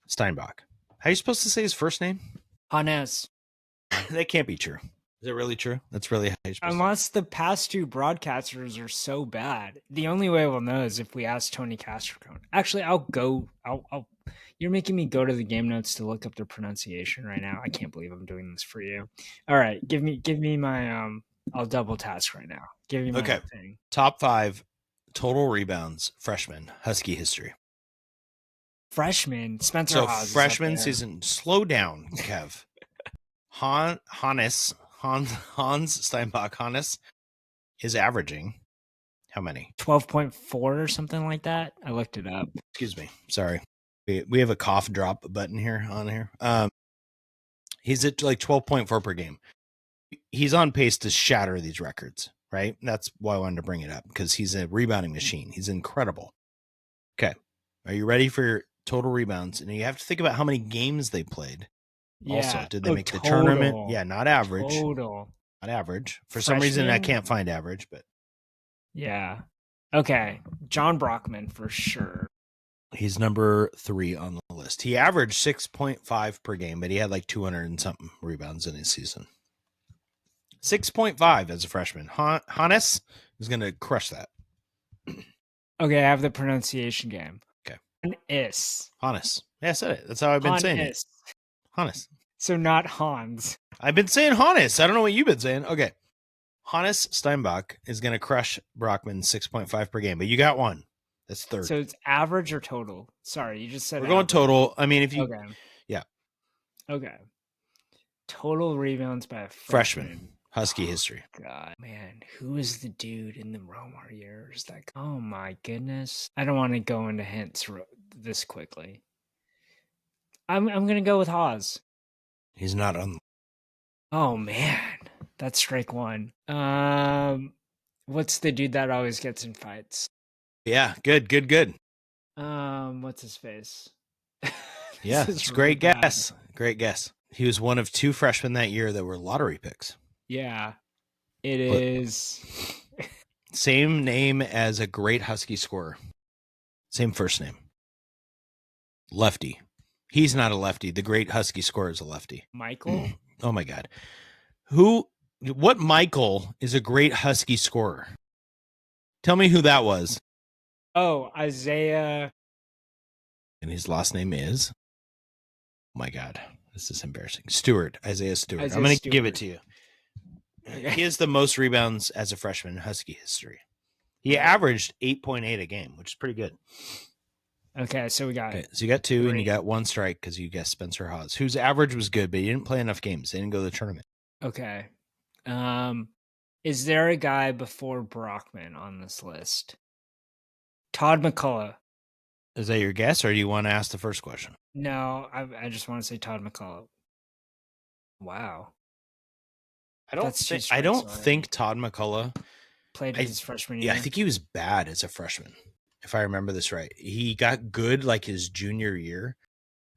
Steinbach. How are you supposed to say his first name? Hannes. That can't be true. Is it really true? That's really how you're supposed Unless the past two broadcasters are so bad. The only way we'll know is if we ask Tony Castricone. Actually, I'll you're making me go to the game notes to look up their pronunciation right now. I can't believe I'm doing this for you. All right, give me my I'll double task right now. Give me my thing. Top 5 total rebounds freshman Husky history. Freshman Spencer So Haas freshman season. Slow down, Kev. Hans Steinbach Hannes is averaging how many? 12.4 or something like that. I looked it up. Excuse me. Sorry. We have a cough drop button here on here. He's at like 12.4 per game. He's on pace to shatter these records, right? That's why I wanted to bring it up, because he's a rebounding machine. He's incredible. Okay. Are you ready for your total rebounds? And you have to think about how many games they played. Yeah. Also, did they make the tournament? Yeah, not average. Total. Not average. For some reason, I can't find average, but. Yeah. Okay. John Brockman for sure. He's number 3 on the list. He averaged 6.5 per game, but he had like 200 and something rebounds in his season. 6.5 as a freshman. Hannes is going to crush that. Okay, I have the pronunciation game. Okay. Hannes. Yeah, I said it. That's how I've been saying it. Hannes. So not Hans. I've been saying Hannes. I don't know what you've been saying. Okay. Hannes Steinbach is going to crush Brockman 6.5 per game, but you got one. That's third. So it's average or total? Sorry, you just said we're going total. I mean, if you... Okay. Yeah. Okay. Total rebounds by a freshman. Husky history. God, man, who is the dude in the Romar years? Oh my goodness. I don't want to go into hints this quickly. I'm gonna go with Hawes. He's not on. Oh man, that's strike one. What's the dude that always gets in fights? Yeah, good. What's his face? Yeah, it's a great guess. Great guess. He was one of 2 freshmen that year that were lottery picks. Yeah, it is. Same name as a great Husky scorer. Same first name. Lefty. He's not a lefty. The great Husky scorer is a lefty. Michael? Oh my God. What Michael is a great Husky scorer? Tell me who that was. Oh, Isaiah. And his last name is, oh my God, this is embarrassing. Stewart, Isaiah Stewart. I'm going to give it to you. He has the most rebounds as a freshman in Husky history. He averaged 8.8 a game, which is pretty good. Okay, so we got so you got 2 and you got 1 strike because you guessed Spencer Hawes, whose average was good, but he didn't play enough games. They didn't go to the tournament. Okay. Is there a guy before Brockman on this list? Todd McCullough. Is that your guess, or do you want to ask the first question? No, I just want to say Todd McCullough. Wow. I don't think Todd McCullough played his freshman year. Yeah, I think he was bad as a freshman, if I remember this right. He got good like his junior year.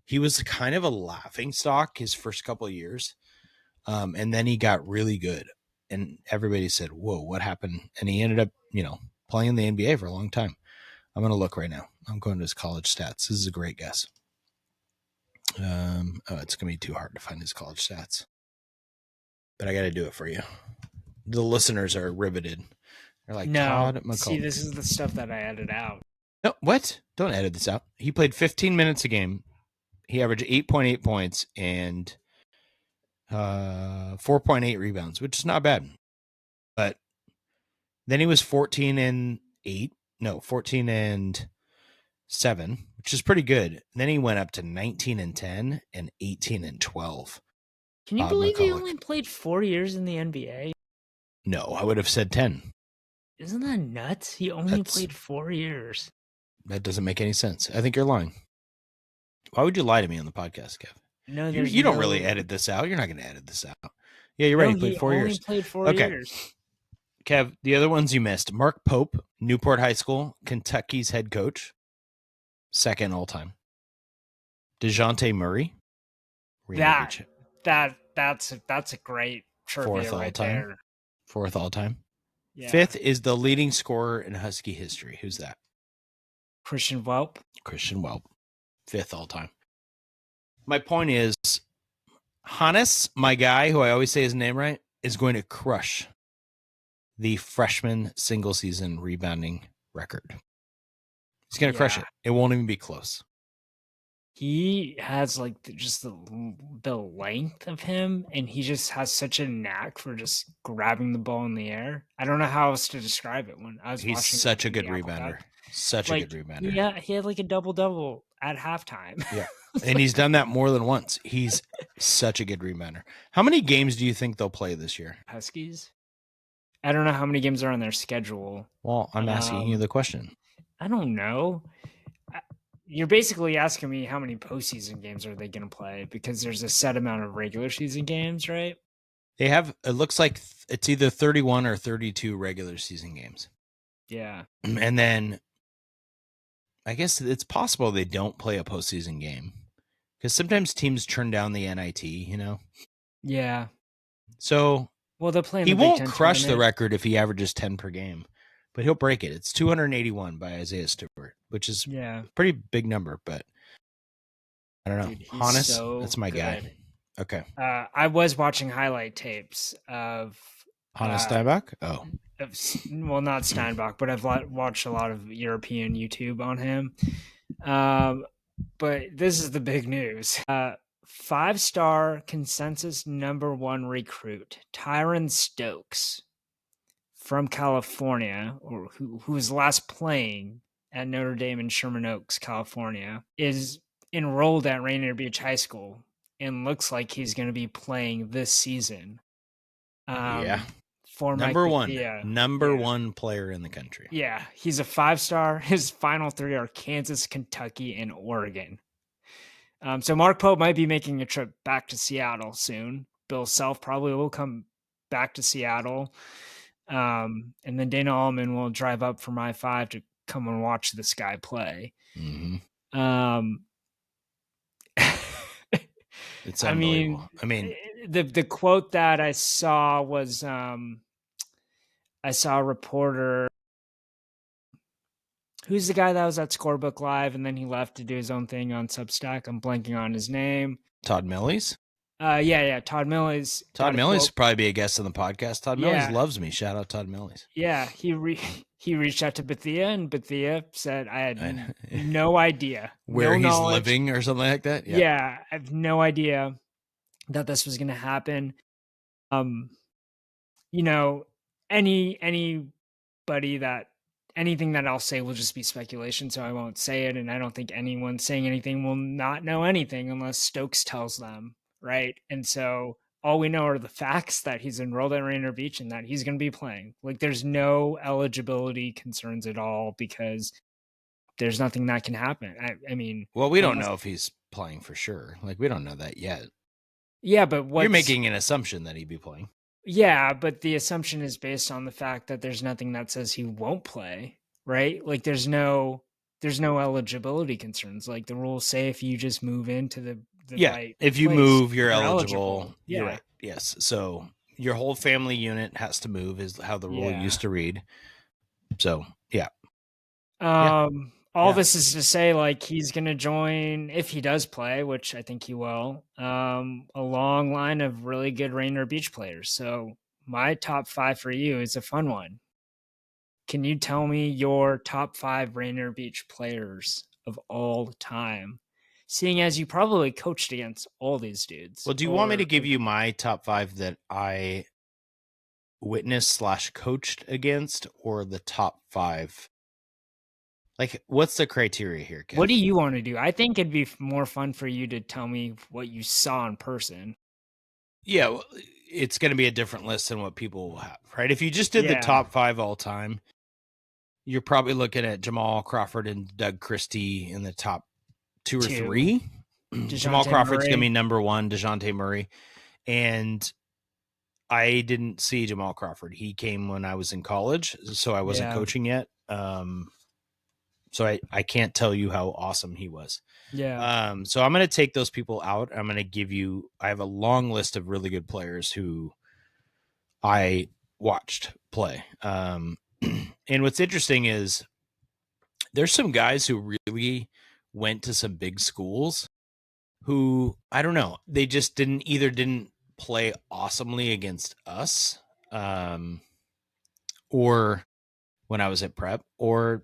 He was kind of a laughing stock his first couple of years. And then he got really good. And everybody said, whoa, what happened? And he ended up, playing in the NBA for a long time. I'm going to look right now. I'm going to his college stats. This is a great guess. It's going to be too hard to find his college stats. But I got to do it for you. The listeners are riveted. They're like, Todd McCullough. See, this is the stuff that I edited out. No, what? Don't edit this out. He played 15 minutes a game. He averaged 8.8 points and 4.8 rebounds, which is not bad. But then he was 14 and 7, which is pretty good. And then he went up to 19 and 10 and 18 and 12. Can you believe he only played 4 years in the NBA? No, I would have said 10. Isn't that nuts? He only played 4 years. That doesn't make any sense. I think you're lying. Why would you lie to me on the podcast, Kev? No, you don't really edit this out. You're not going to edit this out. Yeah, you're right. He played 4 years. He played 4 years. Kev, the other ones you missed. Mark Pope, Newport High School, Kentucky's head coach. 2nd all-time. DeJounte Murray. That's a great trivia right there. 4th all-time. Yeah. 5th is the leading scorer in Husky history. Who's that? Christian Welp. 5th all-time. My point is, Hannes, my guy, who I always say his name right, is going to crush the freshman single-season rebounding record. He's going to crush it. It won't even be close. He has just the length of him, and he just has such a knack for just grabbing the ball in the air. I don't know how else to describe it. When I was watching, he's such a good rebounder. Such a good rebounder. Yeah, he had a double-double at halftime. Yeah, and he's done that more than once. He's such a good rebounder. How many games do you think they'll play this year? Huskies? I don't know how many games are on their schedule. Well, I'm asking you the question. I don't know. You're basically asking me how many postseason games are they going to play, because there's a set amount of regular season games, right? They have, it looks like it's either 31 or 32 regular season games. Yeah. And then I guess it's possible they don't play a postseason game, because sometimes teams turn down the NIT, Yeah. So they're playing. He won't crush the record if he averages 10 per game, but he'll break it. It's 281 by Isaiah Stewart, which is a pretty big number, but I don't know. Dude, Hannes, that's my guy. Okay. I was watching highlight tapes of Hannes Steinbach? Well, not Steinbach, but I've watched a lot of European YouTube on him. But this is the big news. 5-star consensus #1 recruit, Tyron Stokes from California, or who was last playing at Notre Dame in Sherman Oaks, California, is enrolled at Rainier Beach High School and looks like he's going to be playing this season. Yeah. For Mike Number Bethea. one player in the country. Yeah, he's a 5-star. His final 3 are Kansas, Kentucky, and Oregon. So Mark Pope might be making a trip back to Seattle soon. Bill Self probably will come back to Seattle. And then Dana Allman will drive up from I-5 to come and watch this guy play. Mm-hmm. It's unbelievable. I mean, the quote that I saw was, I saw a reporter. Who's the guy that was at Scorebook Live and then he left to do his own thing on Substack? I'm blanking on his name. Todd Millies? Yeah. Todd Millies. Todd Millies should probably be a guest on the podcast. Todd Millies loves me. Shout out Todd Millies. Yeah, he reached out to Bethea, and Bethea said, "I had no idea where he's living or something like that." Yeah, I have no idea that this was going to happen. You know, anybody that anything that I'll say will just be speculation, so I won't say it. And I don't think anyone saying anything will not know anything unless Stokes tells them, right? And so all we know are the facts that he's enrolled at Rainier Beach and that he's going to be playing. Like, there's no eligibility concerns at all because there's nothing that can happen. I mean, well, we don't know if he's playing for sure. Like, we don't know that yet. Yeah, but you're making an assumption that he'd be playing. Yeah, but the assumption is based on the fact that there's nothing that says he won't play, right? Like, there's no eligibility concerns. Like, the rules say if you just move into the right if you place, move, you're eligible. Yeah. You're right. Yes. So your whole family unit has to move is how the rule used to read. So, yeah. All this is to say, like, he's going to join, if he does play, which I think he will, a long line of really good Rainier Beach players. So my top 5 for you is a fun one. Can you tell me your top 5 Rainier Beach players of all time? Seeing as you probably coached against all these dudes. Well, do you want me to give you my top 5 that I witnessed / coached against, or the top 5? Like, what's the criteria here, Kev? What do you want to do? I think it'd be more fun for you to tell me what you saw in person. Yeah, well, it's going to be a different list than what people will have, right? If you just did the top 5 all time, you're probably looking at Jamal Crawford and Doug Christie in the top 2 or 3. Jamal Crawford's going to be number 1, DeJounte Murray. And I didn't see Jamal Crawford. He came when I was in college, so I wasn't coaching yet. So I can't tell you how awesome he was. Yeah. So I'm going to take those people out. I'm going to give you, I have a long list of really good players who I watched play. And what's interesting is there's some guys who really went to some big schools who, I don't know, they just didn't play awesomely against us, or when I was at prep, or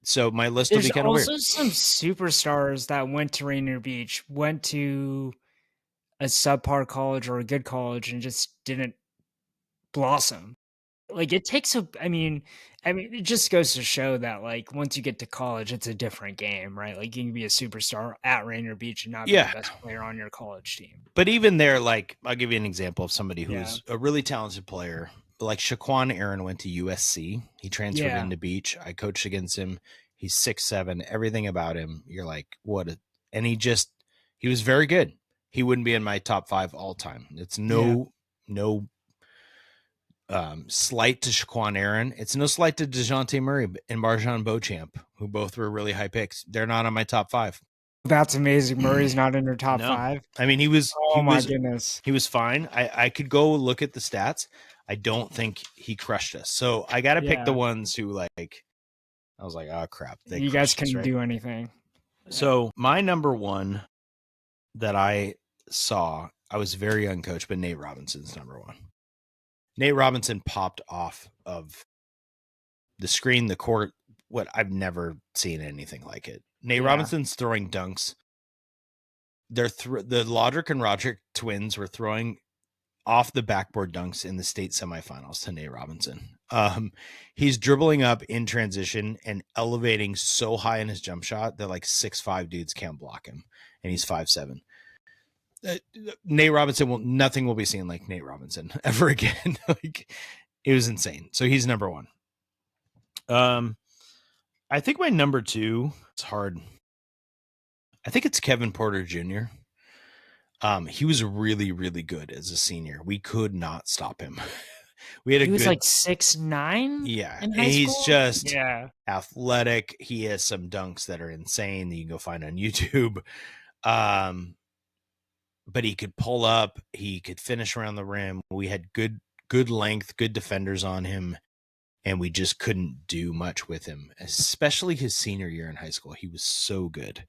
so my list will be kind of weird. There's also some superstars that went to Rainier Beach, went to a subpar college or a good college and just didn't blossom. Like, it takes I mean, it just goes to show that, like, once you get to college, it's a different game, right? Like, you can be a superstar at Rainier Beach and not be the best player on your college team. But even there, like, I'll give you an example of somebody who's a really talented player. Like, Shaquan Aaron went to USC. He transferred into Beach. I coached against him. He's 6'7". Everything about him, you're like, and he was very good. He wouldn't be in my top 5 all time. It's no slight to Shaquan Aaron. It's no slight to DeJounte Murray and Marjan Beauchamp, who both were really high picks. They're not on my top 5. That's amazing. Murray's not in your top 5. I mean, he was. Oh, my goodness. He was fine. I could go look at the stats. I don't think he crushed us. So I got to pick the ones who, like, I was like, oh crap. You guys couldn't do anything. So my number 1 that I saw, I was very young coach, but Nate Robinson's number 1. Nate Robinson popped off of the screen, the court. What I've never seen anything like it. Nate Robinson's throwing dunks. The Lodrick and Roderick twins were throwing off the backboard dunks in the state semifinals to Nate Robinson. He's dribbling up in transition and elevating so high in his jump shot that like 6'5" dudes can't block him, and he's 5'7". Nate Robinson nothing will be seen like Nate Robinson ever again. Like, it was insane. So he's number one. I think my number two, it's hard. I think it's Kevin Porter Jr. He was really, really good as a senior. We could not stop him. He was like 6'9" yeah, in and high he's school? just Yeah. athletic. He has some dunks that are insane that you can go find on YouTube. But he could pull up, he could finish around the rim. We had good length, good defenders on him, and we just couldn't do much with him, especially his senior year in high school. He was so good.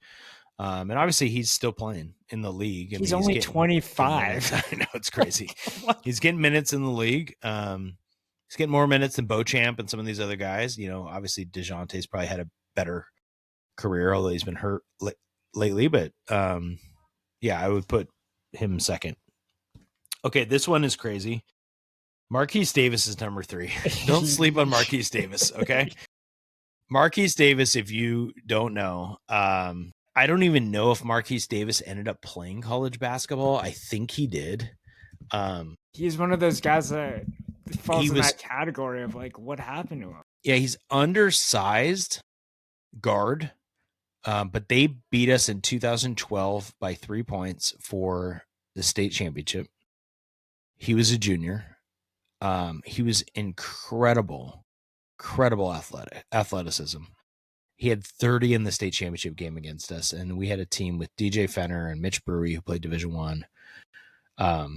And obviously he's still playing in the league. He's only 25. I know, it's crazy. He's getting minutes in the league. He's getting more minutes than Beauchamp and some of these other guys. You know, obviously DeJounte's probably had a better career, although he's been hurt lately. But yeah, I would put him second. Okay, this one is crazy. Marquise Davis is number 3. Don't sleep on Marquise Davis, okay? Marquise Davis, if you don't know, I don't even know if Marquise Davis ended up playing college basketball. I think he did. He's one of those guys that falls in that category of like, what happened to him? Yeah, he's undersized guard, but they beat us in 2012 by 3 points for the state championship. He was a junior. He was incredible athleticism. He had 30 in the state championship game against us, and we had a team with DJ Fenner and Mitch Brewery, who played Division I.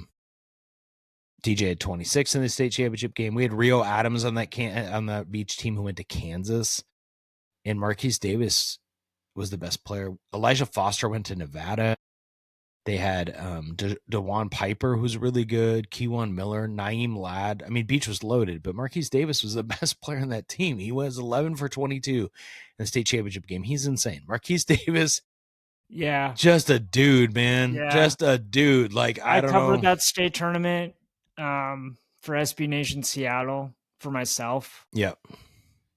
DJ had 26 in the state championship game. We had Rio Adams on that beach team who went to Kansas, and Marquise Davis was the best player. Elijah Foster went to Nevada. They had DeJuan Piper, who's really good, Keywan Miller, Naeem Ladd. I mean, Beach was loaded, but Marquise Davis was the best player on that team. He was 11 for 22 in the state championship game. He's insane. Marquise Davis, yeah, just a dude, man. Yeah. Just a dude. Like, I don't know. I covered that state tournament for SB Nation Seattle for myself. Yep.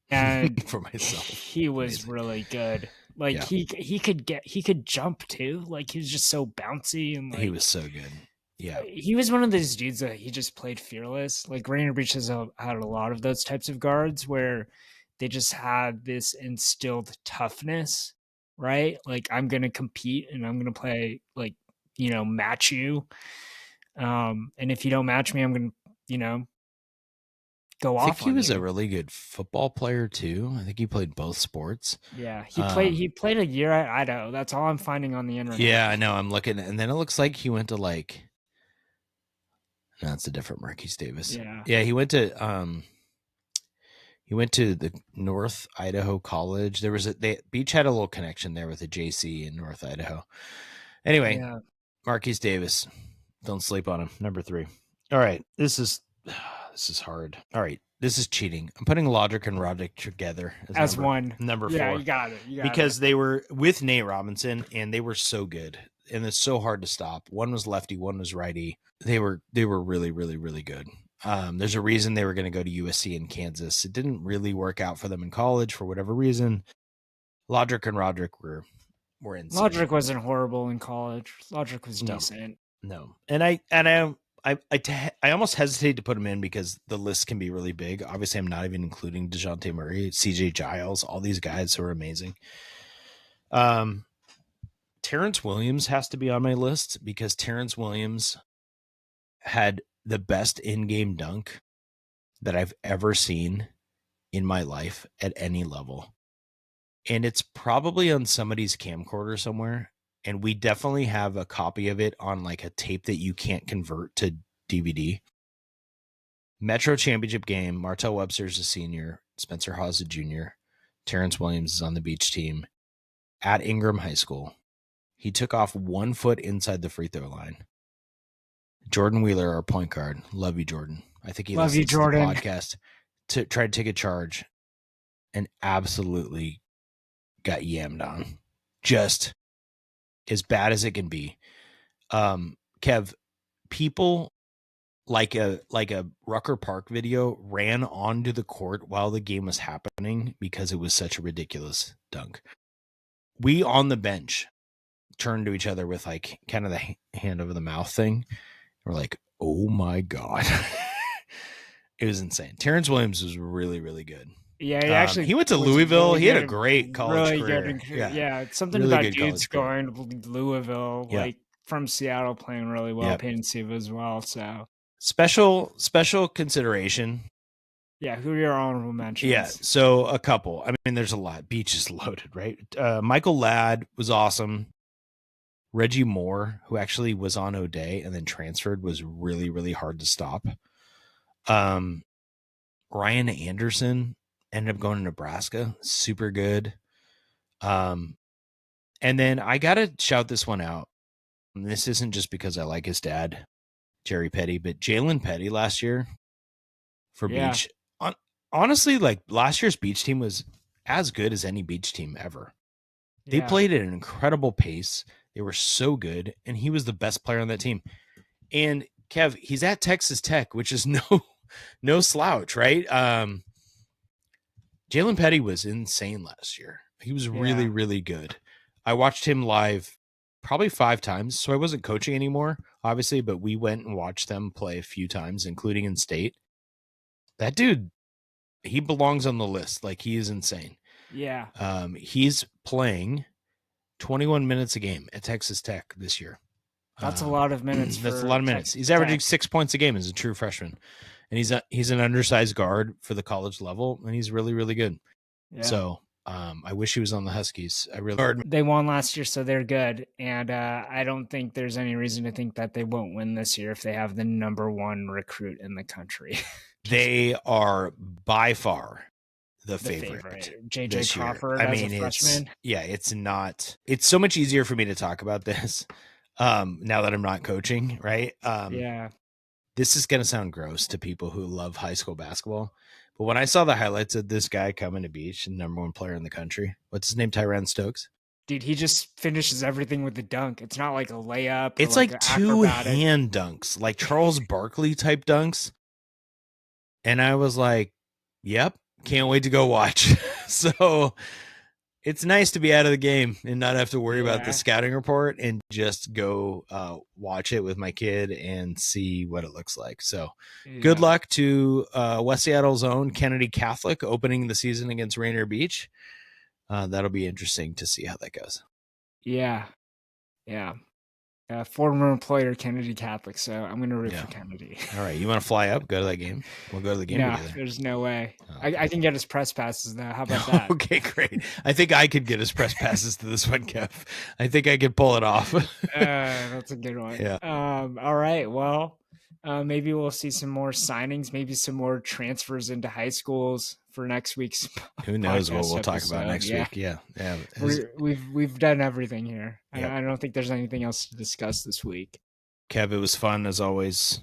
And for myself, he was really good. Like, yeah. he could jump too. Like, he was just so bouncy and like, he was so good. Yeah, he was one of those dudes that he just played fearless. Like, Rainier Beach has had a lot of those types of guards where they just had this instilled toughness, right? Like, I'm gonna compete and I'm gonna play, like, you know, match you. And if you don't match me, I'm gonna, you know, go off. I think he was a really good football player too. I think he played both sports. Yeah, he played a year at Idaho. That's all I'm finding on the internet. Yeah, I know. I'm looking, and then it looks like he went to like. No, it's a different Marquise Davis. Yeah, he went to the North Idaho College. There was Beach had a little connection there with a JC in North Idaho. Anyway, Marquise Davis, don't sleep on him. Number 3. All right, this is hard. All right, this is cheating. I'm putting Logic and Roderick together as number 4. Yeah, you got it. Because they were with Nate Robinson, and they were so good, and it's so hard to stop. One was lefty, one was righty. They were really, really, really good. There's a reason they were going to go to USC in Kansas. It didn't really work out for them in college for whatever reason. Logic and Roderick were insane. Logic wasn't horrible in college. Logic was decent. No, and I almost hesitate to put him in because the list can be really big. Obviously, I'm not even including DeJounte Murray, CJ Giles, all these guys who are amazing. Terrence Williams has to be on my list because Terrence Williams had the best in-game dunk that I've ever seen in my life at any level. And it's probably on somebody's camcorder somewhere. And we definitely have a copy of it on like a tape that you can't convert to DVD. Metro Championship game. Martell Webster's a senior. Spencer Hawes a junior. Terrence Williams is on the Beach team at Ingram High School. He took off 1 foot inside the free throw line. Jordan Wheeler, our point guard. Love you, Jordan. I think he listens to the podcast to try to take a charge and absolutely got yammed on. Just as bad as it can be. Kev, people like a Rucker Park video ran onto the court while the game was happening because it was such a ridiculous dunk. We on the bench turned to each other with like kind of the hand over the mouth thing. We're like, oh my God. It was insane. Terrence Williams was really, really good. Yeah, he actually he went to was Louisville. really He had a good, great college really good. career. Yeah, it's something really about good dudes college career. going to Louisville, like from Seattle, playing really well, Penn State as well. So special consideration. Yeah, who are your honorable mentions? Yeah, so a couple. I mean, there's a lot. Beach is loaded, right? Michael Ladd was awesome. Reggie Moore, who actually was on O'Day and then transferred, was really, really hard to stop. Ryan Anderson ended up going to Nebraska. Super good. And then I got to shout this one out. And this isn't just because I like his dad, Jerry Petty, but Jalen Petty last year for Beach. Honestly, like last year's Beach team was as good as any Beach team ever. They played at an incredible pace. They were so good, and he was the best player on that team. And Kev, he's at Texas Tech, which is no slouch, right? Jalen Petty was insane last year. He was really, really good. I watched him live probably 5 times. So I wasn't coaching anymore, obviously, but we went and watched them play a few times, including in state. That dude, he belongs on the list. Like, he is insane. Yeah. He's playing 21 minutes a game at Texas Tech this year. That's a lot of minutes. That's a lot of minutes. He's averaging 6 points a game as a true freshman. And he's an undersized guard for the college level, and he's really, really good. Yeah. So I wish he was on the Huskies. They won last year, so they're good. And I don't think there's any reason to think that they won't win this year if they have the number 1 recruit in the country. They are by far the favorite. JJ Crawford as a freshman. It's so much easier for me to talk about this now that I'm not coaching, right? This is going to sound gross to people who love high school basketball. But when I saw the highlights of this guy coming to Beach, the number 1 player in the country, what's his name? Tyrann Stokes. Dude, he just finishes everything with the dunk. It's not like a layup. It's like 2 hand dunks, like Charles Barkley type dunks. And I was like, yep, can't wait to go watch. So it's nice to be out of the game and not have to worry about the scouting report and just go watch it with my kid and see what it looks like. So good luck to West Seattle's own Kennedy Catholic opening the season against Rainier Beach. That'll be interesting to see how that goes. Yeah. Former employer Kennedy Catholic, so I'm going to root for Kennedy. All right, you want to fly up, go to that game? We'll go to the game together. There's no way. I can get his press passes though. How about that? Okay, great. I think I could get his press passes to this one, Kev. I think I could pull it off. That's a good one. Yeah. All right. Well, maybe we'll see some more signings, maybe some more transfers into high schools for next week's. Who knows what we'll talk about next week? Yeah. We've done everything here. Yep. I don't think there's anything else to discuss this week. Kev, it was fun as always.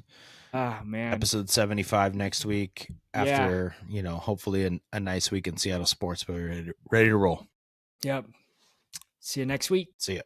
Oh man. Episode 75 next week after, hopefully a nice week in Seattle sports, but we're ready to roll. Yep. See you next week. See ya.